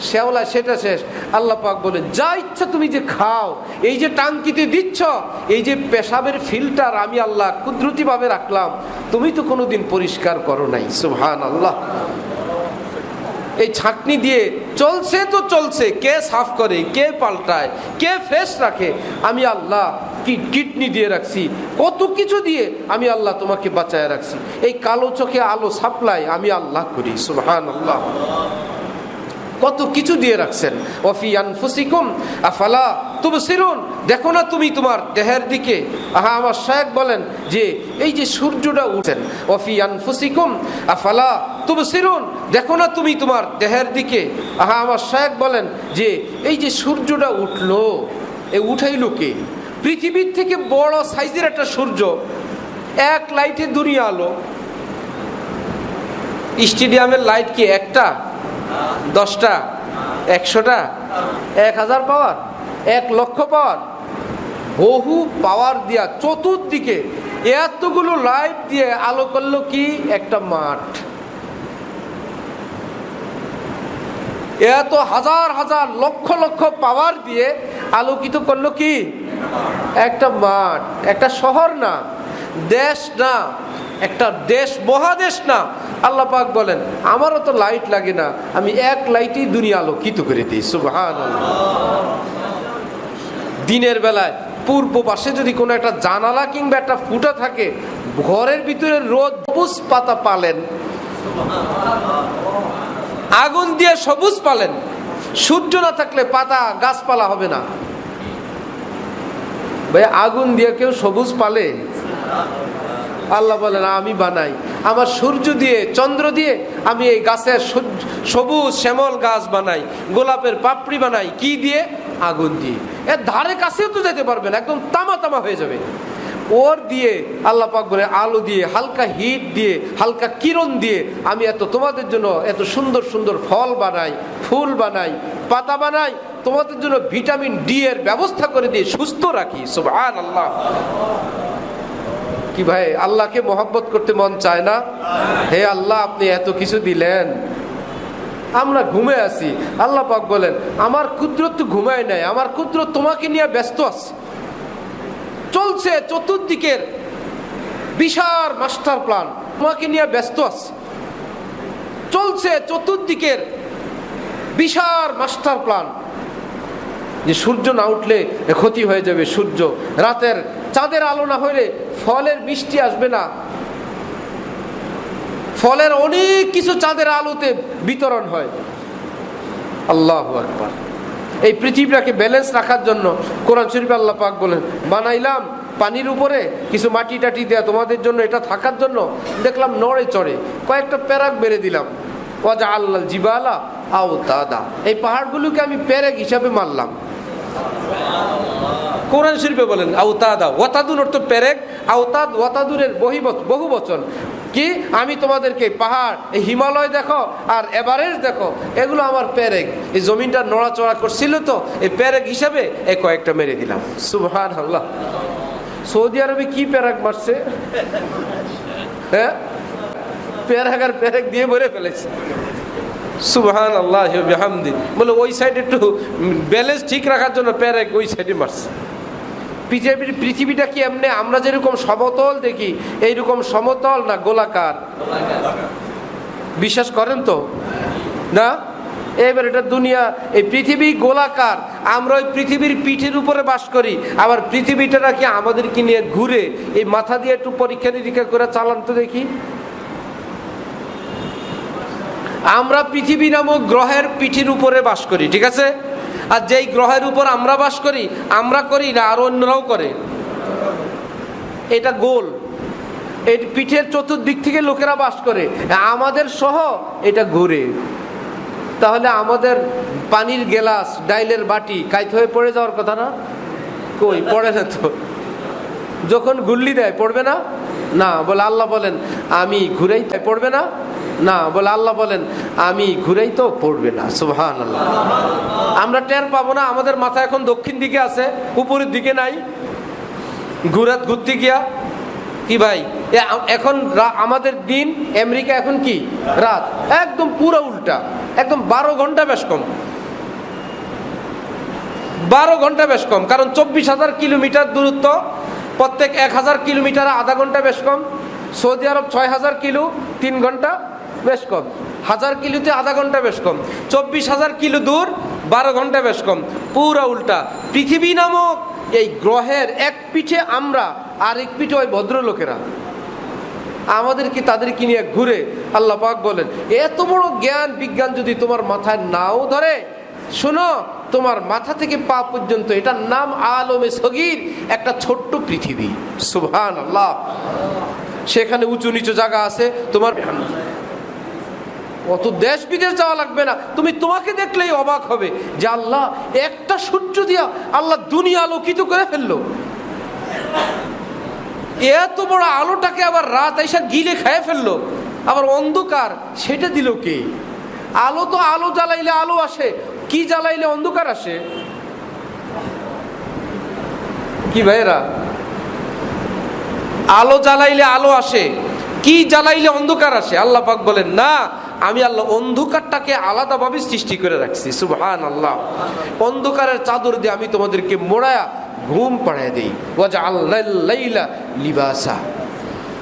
শ্যাওলা, সেটা শেষ। আল্লাহ পাক বলে যা ইচ্ছা তুমি যে খাও, এই যে টাঙ্কিতে দিচ্ছ, এই যে পেশাবের ফিল্টার আমি আল্লাহ কুদরতি ভাবে রাখলাম, তুমি তো কোনোদিন পরিষ্কার করো নাই। সুবহানাল্লাহ। এই ছাঁকনি দিয়ে চলছে তো চলছে, কে সাফ করে, কে পাল্টায়, কে ফ্রেশ রাখে? আমি আল্লাহ। কি কিডনি দিয়ে রাখছি, কত কিছু দিয়ে আমি আল্লাহ তোমাকে বাঁচায় রাখছি। এই কালো চোখে আলো সাপ্লাই আমি আল্লাহ করি। সুবহানাল্লাহ। কত কিছু দিয়ে রাখছেন। ওয়াফি আনফুসিকুম আফালা তুবসিরুন, দেখো না তুমি তোমার দেহের দিকে? আমার শায়েখ বলেন যে এই যে সূর্যটা উঠছেন, ওয়াফি আনফুসিকুম আফালা তুবসিরুন, দেখো না তুমি তোমার দেহের দিকে? আমার শায়েখ বলেন যে এই যে সূর্যটা উঠলো, এ উঠাইলো কে? পৃথিবীর থেকে বড় সাইজের একটা সূর্য, এক লাইটে দুনিয়া আলো। স্টেডিয়ামের লাইট কি একটা, 10টা, 100টা, 1000 পাওয়ার, 1 লক্ষ পাওয়ার? বহু পাওয়ার দিয়া চতুর্দিকে এতগুলো লাইট দিয়ে আলো করলো কি একটা মাঠ। এত হাজার হাজার লক্ষ লক্ষ পাওয়ার দিয়ে আলোকিত করলো কি একটা মাঠ। একটা শহর না, দেশ না, একটা দেশ, মহাদেশ না। আল্লাহ পাক বলেন আমারও তো লাইট লাগে না, আমি এক লাইটেই দুনিয়া আলোকিত করে দিই। সুবহানাল্লাহ। দিনের বেলায় পূর্ব পাশে যদি কোনো একটা জানালা কিংবা একটা ফুটা থাকে, ঘরের ভিতরে রোদ, সবুজ পাতা পালেন, আগুন দিয়ে সবুজ পালেন। সূর্য না থাকলে পাতা গাছপালা হবে না ভাই। আগুন দিয়ে কেউ সবুজ পালে? আল্লাহ বলেন আমি বানাই, আমার সূর্য দিয়ে, চন্দ্র দিয়ে আমি এই গাছের সবুজ শ্যামল গাছ বানাই, গোলাপের পাপড়ি বানাই। কি দিয়ে? আগুন দিয়ে। এর ধারে কাছেও তো যেতে পারবে না, একদম তামা তামা হয়ে যাবে। ওর দিয়ে আল্লাহ পাক বলে আলো দিয়ে, হালকা হিট দিয়ে, হালকা কিরণ দিয়ে আমি তোমাদের জন্য এত সুন্দর সুন্দর ফল বানাই, ফুল বানাই, পাতা বানাই, তোমাদের জন্য ভিটামিন ডি এর ব্যবস্থা করে দিয়ে সুস্থ রাখি। সুবহানাল্লাহ। কি ভাই, আল্লাহকে মহব্বত করতে মন চায় না? হে আল্লাহ, আপনি এত কিছু দিলেন, আমরা ঘুমে আছি। আল্লাহ পাক বলেন আমার কুদরত তো ঘুমায় নাই, আমার কুদরত তোমাকে নিয়ে ব্যস্ত আছে। চলছে চতুর্দিকের বিশাল মাস্টার প্ল্যান, তোমাকে নিয়ে ব্যস্ত আছে। চলছে চতুর্দিকের বিশাল মাস্টার প্ল্যান, যে সূর্য না উঠলে ক্ষতি হয়ে যাবে, সূর্য রাতের চাঁদের আলো না হলে ফলের মিষ্টি আসবে না, ফলের অনেক কিছু চাঁদের আলোতে বিতরণ হয়। আল্লাহু আকবার। এই পৃথিবীটাকে ব্যালেন্স রাখার জন্য কোরআন শরীফে আল্লাহ পাক বলেন বানাইলাম পানির উপরে কিছু মাটি টাটি দেয়া তোমাদের জন্য, এটা থাকার জন্য। দেখলাম নড়ে চড়ে, কয়েকটা প্যারাক বেড়ে দিলাম। ওয়াজা আল্লাহ জিবালা আও দাদা, এই পাহাড়গুলোকে আমি প্যারাক হিসাবে মারলাম। কোরআন শরীফে বলেন আওতাদা, ওয়াতাদুন অর্থ প্যারেক, আওতাদ ওয়াতাদুরের বহু বচন। কি আমি তোমাদেরকে পাহাড়, এই হিমালয় দেখো আর এভারেস্ট দেখো, এগুলো আমার প্যারেক। এই জমিনটা নড়াচড়া করছিল তো, এই প্যারেক হিসাবে এই কয়েকটা মেরে দিলাম। সুবহানাল্লাহ। সৌদি আরবে কি প্যারেক মারছে? হ্যাঁ, প্যারেক আর প্যারেক দিয়ে ভরে ফেলেছে। সুবহানাল্লাহ ওয়া বিহামদি। বলে ওই সাইডে একটু ব্যালেন্স ঠিক রাখার জন্য প্যারেক ওই সাইডে মারছে। পৃথিবীটা কি এমনি আমরা যেরকম সমতল দেখি এইরকম সমতল না গোলাকার? বিশ্বাস করেন তো না? এবার এটা দুনিয়া, এই পৃথিবী গোলাকার, আমরা ওই পৃথিবীর পিঠের উপরে বাস করি। আবার পৃথিবীটা নাকি আমাদেরকে নিয়ে ঘুরে। এই মাথা দিয়ে একটু পরীক্ষা নিরীক্ষা করে চালান তো দেখি। আমরা পৃথিবী নামক গ্রহের পিঠের উপরে বাস করি, ঠিক আছে? আর যেই গ্রহের উপর আমরা বাস করি, আমরা করি না, আর অন্যরাও করে। এটা গোল, এই পিঠের চতুর্দিক থেকে লোকেরা বাস করে, আমাদের সহ এটা ঘুরে। তাহলে আমাদের পানির গ্লাস, ডাইলের বাটি কাইত হয়ে পড়ে যাওয়ার কথা না? কই পড়ে না তো। যখন গুল্লি দেয় পড়বে না? না, বলে আল্লাহ বলেন আমি ঘুরাই, পড়বে না? না, বলে আল্লাহ বলেন আমি ঘুরাই তো পড়বে না। সুবহানাল্লাহ। আমরা টের পাবো না, আমাদের মাথা এখন দক্ষিণ দিকে আছে, উপরের দিকে নাই, ঘুরতে গিয়া। কি ভাই, এখন আমাদের দিন, আমেরিকা এখন কি রাত, একদম পুরো উল্টা, একদম 12 ঘন্টা বেশ কম, 12 ঘন্টা বেশ কম। কারণ 24,000 কিলোমিটার দূরত্ব, প্রত্যেক 1000 কিলোমিটার আধা ঘন্টা বেশ কম। সৌদি আরব 6000 কিলো 3 ঘন্টা বেশ কম, 1000 কিলোতে আধা ঘন্টা বেশ কম, 24,000 কিলো দূর 12 ঘন্টা বেশ কম। পুরা উল্টা। পৃথিবী নামক এই গ্রহের এক পিঠে আমরা, আর এক পিঠে ওই ভদ্রলোকেরা, আমাদেরকে তাদেরকে নিয়ে ঘুরে। আল্লাহ পাক বলেন এত বড় জ্ঞান বিজ্ঞান যদি তোমার মাথায় নাও ধরে, শোনো, তোমার মাথা থেকে পা পর্যন্ত এটার নাম আলমে সগীর, একটা ছোট্ট পৃথিবী। সুবহানাল্লাহ। সেখানে উঁচু নিচু জায়গা আছে, তোমার অত দেশ বিদেশ যাওয়া লাগবে না, তুমি তোমাকে দেখলেই অবাক হবে যে আল্লাহ একটা সূর্য দিয়া আল্লাহ দুনিয়া আলোকিত করে ফেললো। এত বড় আলোটাকে আবার রাত এসে গিলে খেয়ে ফেললো, আবার অন্ধকার সেটা দিল কে? আলো তো আলো জ্বালাইলে আলো আসে, কি জ্বালাইলে অন্ধকার আসে? কি ভাইরা, আলো জ্বালাইলে আলো আসে, কি জ্বালাইলে অন্ধকার আসে? আল্লাহ পাক বলেন না, আমি আল্লাহ অন্ধকারটাকে আলাদাভাবে সৃষ্টি করে রাখছি। সুবহানাল্লাহ। অন্ধকারের চাদর দিয়ে আমি তোমাদেরকে মোড়ায়া ঘুম পাড়ায় দেই। ওয়াজআলনাল লাইলা লিবাসা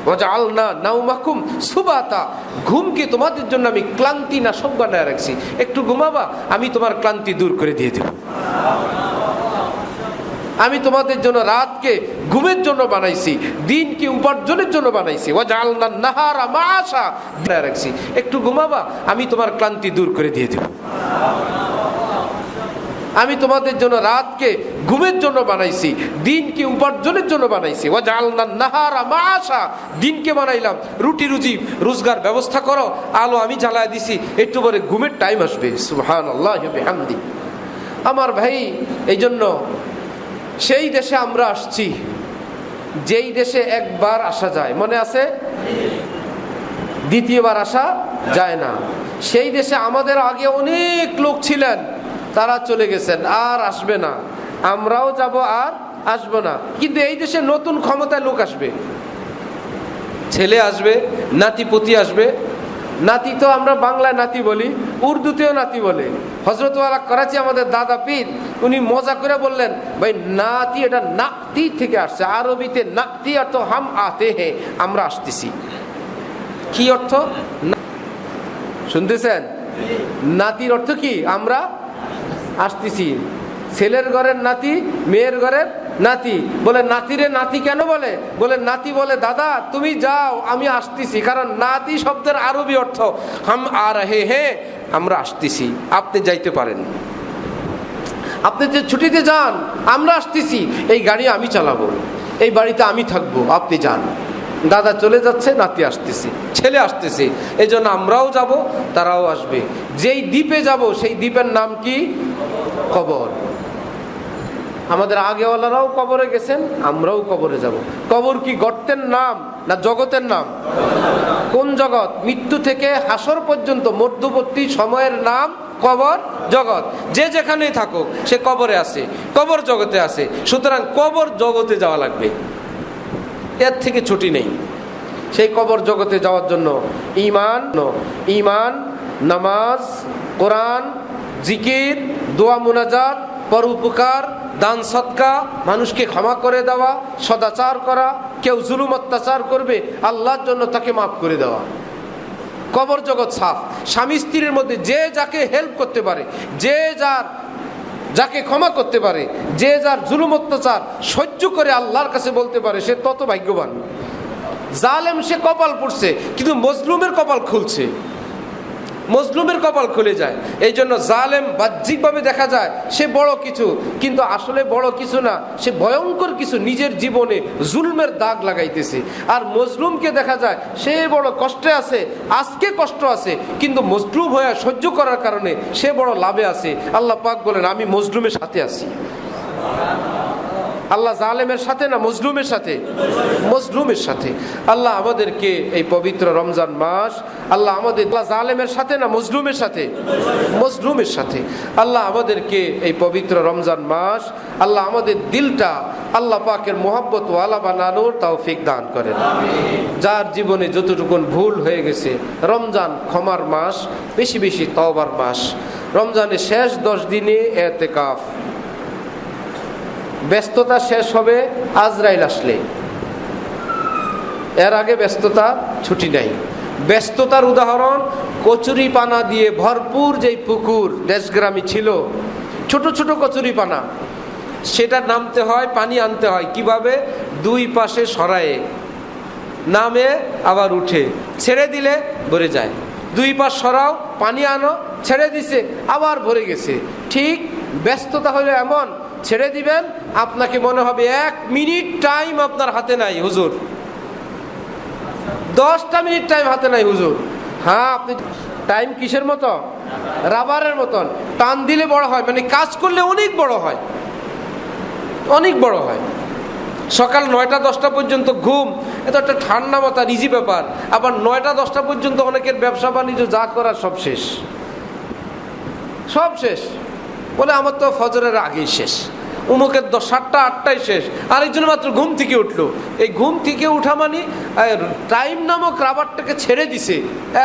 ওয়াজআলনা নাওমাকুম সুবাতা। ঘুমকে তোমাদের জন্য আমি ক্লান্তি নাশক বানায় রাখছি। একটু ঘুমাবা, আমি তোমার ক্লান্তি দূর করে দিয়ে দেব। আমি তোমাদের জন্য রাতকে ঘুমের জন্য বানাইছি, দিনকে উপার্জনের জন্য বানাইছি। ওয়াজআলনা নাহারা মাআশা বানায় রাখছি। একটু ঘুমাবা, আমি তোমার ক্লান্তি দূর করে দিয়ে দেব। আমি তোমাদের জন্য রাতকে ঘুমের জন্য বানাইছি, দিনকে উপার্জনের জন্য বানাইছি। ওয়াজআলনা নাহারা মাআশা, দিনকে বানাইলাম রুটি রুজি রোজগার ব্যবস্থা করো, আলো আমি জ্বালায় দিছি, একটু পরে ঘুমের টাইম আসবে। সুবহানাল্লাহ ওয়া বিহামদি। আমার ভাই, এই জন্য সেই দেশে আমরা আসছি যেই দেশে একবার আসা যায়, মনে আছে? দ্বিতীয়বার আসা যায় না। সেই দেশে আমাদের আগে অনেক লোক ছিলেন, তারা চলে গেছেন, আর আসবে না। আমরাও যাব, আর আসবো না। কিন্তু এই দেশে নতুন ক্ষমতায় লোক আসবে, ছেলে আসবে, নাতিপতি আসবে। নাতি তো আমরা বাংলায় নাতি বলি, উর্দুতেও নাতি বলে। হযরত ওয়ালা করাচি আমাদের দাদা পীর, উনি মজা করে বললেন, ভাই নাতি এটা নাতি থেকে আসছে। আরবিতে নাতি অর্থ হাম আতে হে, আমরা আসতেছি। কি অর্থ? শুনতেছেন? নাতির অর্থ কি? আমরা আসতেছি। ছেলের ঘরের নাতি, মেয়ের ঘরের নাতি। বলে নাতিরে নাতি কেন বলে? বলে নাতি বলে দাদা তুমি যাও, আমি আসতেছি। কারণ নাতি শব্দের আরবি অর্থ হাম আ রহে হে, আমরা আসতেছি, আপনি যাইতে পারেন। আপনি যে ছুটিতে যান, আমরা আসতেছি, এই গাড়ি আমি চালাবো, এই বাড়িতে আমি থাকবো, আপনি যান। দাদা চলে যাচ্ছে, নাতি আসতেছে, ছেলে আসতেছে, এই জন্য আমরাও যাব, তারাও আসবে। যেই দ্বীপে যাব সেই দ্বীপের নাম কি? কবর। আমাদের আগেওয়ালারাও কবরে গেছেন, আমরাও কবরে যাব। কবর কি গর্তের নাম না জগতের নাম? কোন জগৎ? মৃত্যু থেকে হাসর পর্যন্ত মধ্যবর্তী সময়ের নাম কবর জগৎ। যে যেখানেই থাকুক সে কবরে আছে, কবর জগতে আছে। সুতরাং কবর জগতে যাওয়া লাগবে, এর থেকে ছুটি নেই। সেই কবর জগতে যাওয়ার জন্য ঈমান, নামাজ, কোরআন, জিকির, দোয়া মুনাজাত, পরোপকার, দান সদকা, মানুষকে ক্ষমা করে দেওয়া, সদাচার করা, কেউ জুলুম অত্যাচার করবে আল্লাহর জন্য তাকে মাফ করে দেওয়া। কবর জগৎ সাফ। স্বামী স্ত্রীর মধ্যে যে যাকে হেল্প করতে পারে, যে যাকে ক্ষমা করতে পারে, যে যার জুলুম অত্যাচার সহ্য করে আল্লাহর কাছে বলতে পারে, সে তত ভাগ্যবান। জালেম সে কপাল পড়ছে, কিন্তু মজলুমের কপাল খুলছে, মজলুমের কপাল খুলে যায়। এই জন্য জালেম বাহ্যিকভাবে দেখা যায় সে বড় কিছু, কিন্তু আসলে বড় কিছু না, সে ভয়ঙ্কর কিছু নিজের জীবনে জুলমের দাগ লাগাইতেছে। আর মজলুমকে দেখা যায় সে বড় কষ্টে আছে, আজকে কষ্ট আছে, কিন্তু মজলুম হয়ে সহ্য করার কারণে সে বড় লাভে আছে। আল্লাহ পাক বলেন আমি মজলুমের সাথে আছি। আল্লাহ জালেমের সাথে না মজলুমের সাথে? মজলুমের সাথে। আল্লাহ আমাদেরকে এই পবিত্র রমজান মাস, আল্লাহ জালেমের সাথে না মজলুমের সাথে? মজলুমের সাথে। আল্লাহ আমাদেরকে এই পবিত্র রমজান মাস, আল্লাহ আমাদের দিলটা আল্লাহ পাকের মোহাব্বত ওয়ালা বানানোর তৌফিক দান করেন। যার জীবনে যতটুকুন ভুল হয়ে গেছে, রমজান ক্ষমার মাস, বেশি বেশি তওবার মাস। রমজানের শেষ 10 দিনে ইতিকাফ। ব্যস্ততা শেষ হবে আজরাইল আসলে, এর আগে ব্যস্ততা ছুটি নাই। ব্যস্ততার উদাহরণ কচুরি পানা দিয়ে ভরপুর যেই পুকুর দেশগ্রামে ছিল, ছোট ছোট কচুরি পানা, সেটা নামতে হয়, পানি আনতে হয় কিভাবে? 2 পাশে সরায়ে, নামে আবার উঠে, ছেড়ে দিলে ভরে যায়। 2 পাশ সরাও, পানি আনো, ছেড়ে দিছে, আবার ভরে গেছে। ঠিক ব্যস্ততা হলো এমন, ছেড়ে দিবেন, আপনাকে মনে হবে 1 মিনিট টাইম আপনার হাতে নাই হুজুর, 10টা মিনিট টাইম হাতে নাই হুজুর। হ্যাঁ, আপনি টাইম কিসের মতো? রাবারের মতন, টান দিলে বড় হয়, মানে কাজ করলে অনেক বড় হয়, অনেক বড় হয়। সকাল 9টা 10টা পর্যন্ত ঘুম, এটা একটা ঠান্ডা মাথা, ইজি ব্যাপার। আবার 9টা 10টা পর্যন্ত অনেকের ব্যবসা বাণিজ্য যা করার সব শেষ, সব শেষ। বলে আমার তো ফজরের আগেই শেষ, অমুকের 7টা 8টায় শেষ, আরেকজন মাত্র ঘুম থেকে উঠলো। এই ঘুম থেকে উঠা মানে টাইম নামক রাবারটাকে ছেড়ে দিছে,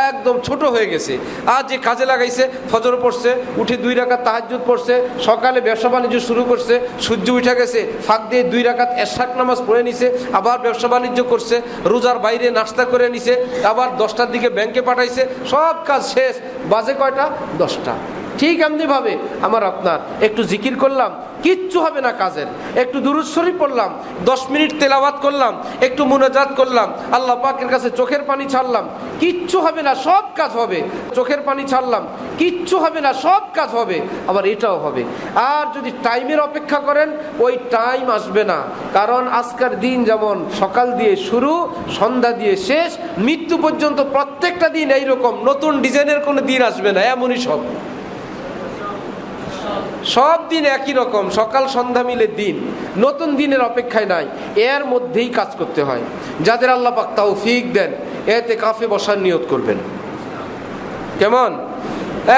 একদম ছোট হয়ে গেছে। আর যে কাজে লাগাইছে, ফজর পড়ছে, উঠে 2 রাকাত তাহাজ্জুদ পড়ছে, সকালে ব্যবসা বাণিজ্য শুরু করছে, সূর্য উঠে গেছে, ফাঁক দিয়ে 2 রাকাত এশাক নামাজ পড়ে নিছে, আবার ব্যবসা বাণিজ্য করছে, রোজার বাইরে নাস্তা করে নিছে, আবার 10টার দিকে ব্যাংকে পাঠাইছে, সব কাজ শেষ। বাজে কয়টা? 10টা। ঠিক এমনিভাবে আমার আপনার একটু জিকির করলাম, কিচ্ছু হবে না কাজের। একটু দুরূদ শরীফ পড়লাম, 10 মিনিট তেলাওয়াত করলাম, একটু মুনাজাত করলাম, আল্লাহ পাকের কাছে চোখের পানি ছাড়লাম, কিচ্ছু হবে না, সব কাজ হবে। চোখের পানি ছাড়লাম, কিচ্ছু হবে না, সব কাজ হবে। আবার এটাও হবে। আর যদি টাইমের অপেক্ষা করেন, ওই টাইম আসবে না। কারণ আজকের দিন যেমন সকাল দিয়ে শুরু, সন্ধ্যা দিয়ে শেষ, মৃত্যু পর্যন্ত প্রত্যেকটা দিন এইরকম, নতুন ডিজাইনের কোনো দিন আসবে না, এমনই সব। সব দিন একই রকম, সকাল সন্ধ্যা মিলে দিন, নতুন দিনের অপেক্ষায় নাই, এর মধ্যেই কাজ করতে হয়। যাদের আল্লাহ পাক তৌফিক দেন ইতিকাফে বসার নিয়ত করবেন। কেমন?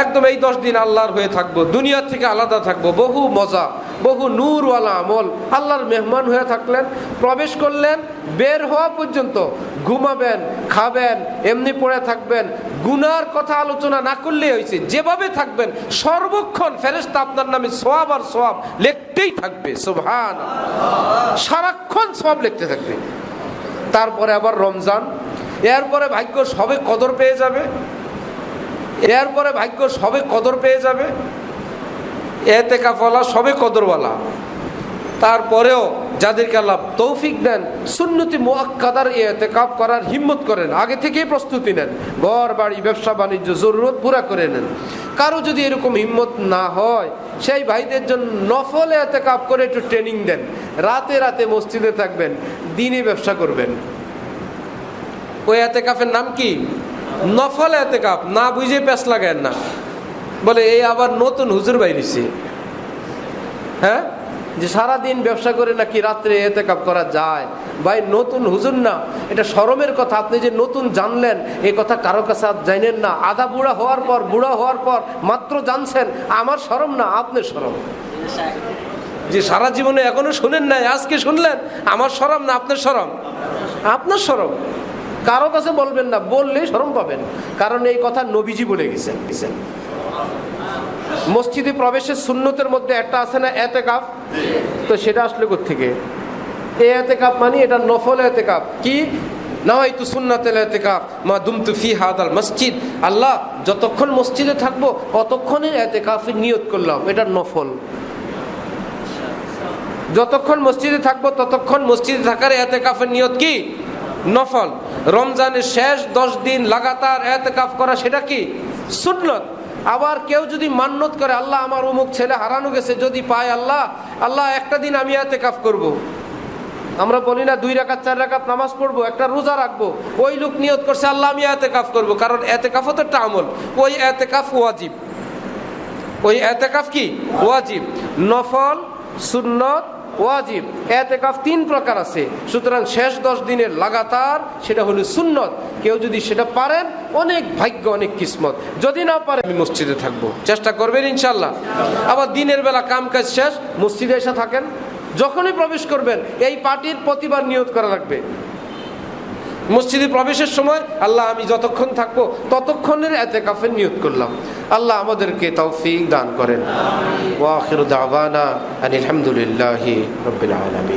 একদম এই 10 দিন আল্লাহর হয়ে থাকবো, দুনিয়ার থেকে আলাদা থাকবো, বহু মজা, বহু নূরওয়ালা আমল, আল্লাহর মেহমান হয়ে থাকলেন, প্রবেশ করলেন, বের হওয়া পর্যন্ত ঘুমাবেন, খাবেন, এমনি পড়ে থাকবেন, গুনার কথা আলোচনা না করলেই হয়েছে, যেভাবে থাকবেন সর্বক্ষণ ফেরেশতা আপনার নামে সওয়াব আর সওয়াব লিখতেই থাকবে। সুবহানাল্লাহ, সারাক্ষণ সওয়াব লিখতে থাকবে। তারপরে আবার রমজান, এরপরে ভাগ্য সবে কদর পেয়ে যাবে, এরপরে ভাগ্য সবে কদর পেয়ে যাবে, ইতিকাফওয়ালা সবে কদরওয়ালা। তারপরেও যাদেরকে আল্লাহ তৌফিক দেন সুন্নতি মুআক্কাদার ইতিকাফ করার হিম্মত করেন, আগে থেকেই প্রস্তুতি নেন, ঘর বাড়ি ব্যবসা বাণিজ্য জরুরত পুরা করে নেন। কারো যদি এরকম হিম্মত না হয়, সেই ভাইদের জন্য নফল ইতিকাফ করে একটু ট্রেনিং দেন, রাতে রাতে মসজিদে থাকবেন, দিনে ব্যবসা করবেন। ওই ইতিকাফের নাম কি? নফল ইতিকাফ। না বুঝে প্যাঁচ লাগায়েন না, বলে এই আবার নতুন হুজুর বাইরেছে, হ্যাঁ, যে সারাদিন ব্যবসা করে নাকি রাত্রে ইতিকাফ করা যায়। ভাই নতুন হুজুর না, এটা শরমের কথা। আপনি যে নতুন জানলেন এই কথা কারো কাছে জানেন না, আধা বুড়া হওয়ার পর মাত্র জানছেন, আমার শরম না, আপনার শরম। যে সারা জীবনে এখনো শুনেন নাই, আজকে শুনলেন, আমার শরম না, আপনার শরম, আপনার শরম। কারো কাছে বলবেন না, বললেই শরম পাবেন, কারণ এই কথা নবীজি বলে গেছেন। মসজিদে প্রবেশের সুন্নতের মধ্যে একটা আছে না ইতিকাফ, তো সেটা আসলে কোত্থেকে? এই ইতিকাফ মানে এটা নফল ইতিকাফ। কি? নাওয়াইতু সুন্নাতুল ইতিকাফ মা দুমতু ফি হাদাল মসজিদ। আল্লাহ যতক্ষণ মসজিদে থাকবো ততক্ষণের ইতিকাফের নিয়ত করলাম, এটা নফল। যতক্ষণ মসজিদে থাকবো ততক্ষণ মসজিদে থাকার ইতিকাফের নিয়ত কি? নফল। রমজানের শেষ 10 দিন লাগাতার ইতিকাফ করা, সেটা কি? সুন্নত। আবার কেউ যদি মান্যত করে, আল্লাহ আমার অমুক ছেলে হারানো গেছে, যদি পায় আল্লাহ একটা দিন আমি ইতিকাফ করব। আমরা বলি না 2 রাকাত 4 রাকাত নামাজ পড়বো, একটা রোজা রাখবো, ওই লোক নিয়ত করছে আল্লাহ আমি ইতিকাফ করব, কারণ ইতিকাফও তো একটা আমল। ওই ইতিকাফ ওয়াজিব, ওই ইতিকাফ কি? ওয়াজিব। নফল, সুন্নত, ওয়াজিব। ইতিকাফ 3 প্রকার আছে। সুতরাং শেষ 10 দিনের লাগাতার সেটা হলো সুন্নত। কেউ যদি সেটা পারেন, অনেক ভাগ্য, অনেক কিসমত। যদি না পারেন, আমি মসজিদে থাকবো, চেষ্টা করবেন ইনশাল্লাহ। আবার দিনের বেলা কাম কাজ শেষ, মসজিদে এসে থাকেন, যখনই প্রবেশ করবেন এই পার্টির প্রতিবার নিয়ত করা লাগবে। মসজিদে প্রবেশের সময় আল্লাহ আমি যতক্ষণ থাকবো ততক্ষণের ইতিকাফের নিয়ত করলাম। আল্লাহ আমাদেরকে তৌফিক দান করেন। ওয়া আখিরু দাওয়ানা আনিল হামদুলিল্লাহি রাব্বিল আলামিন।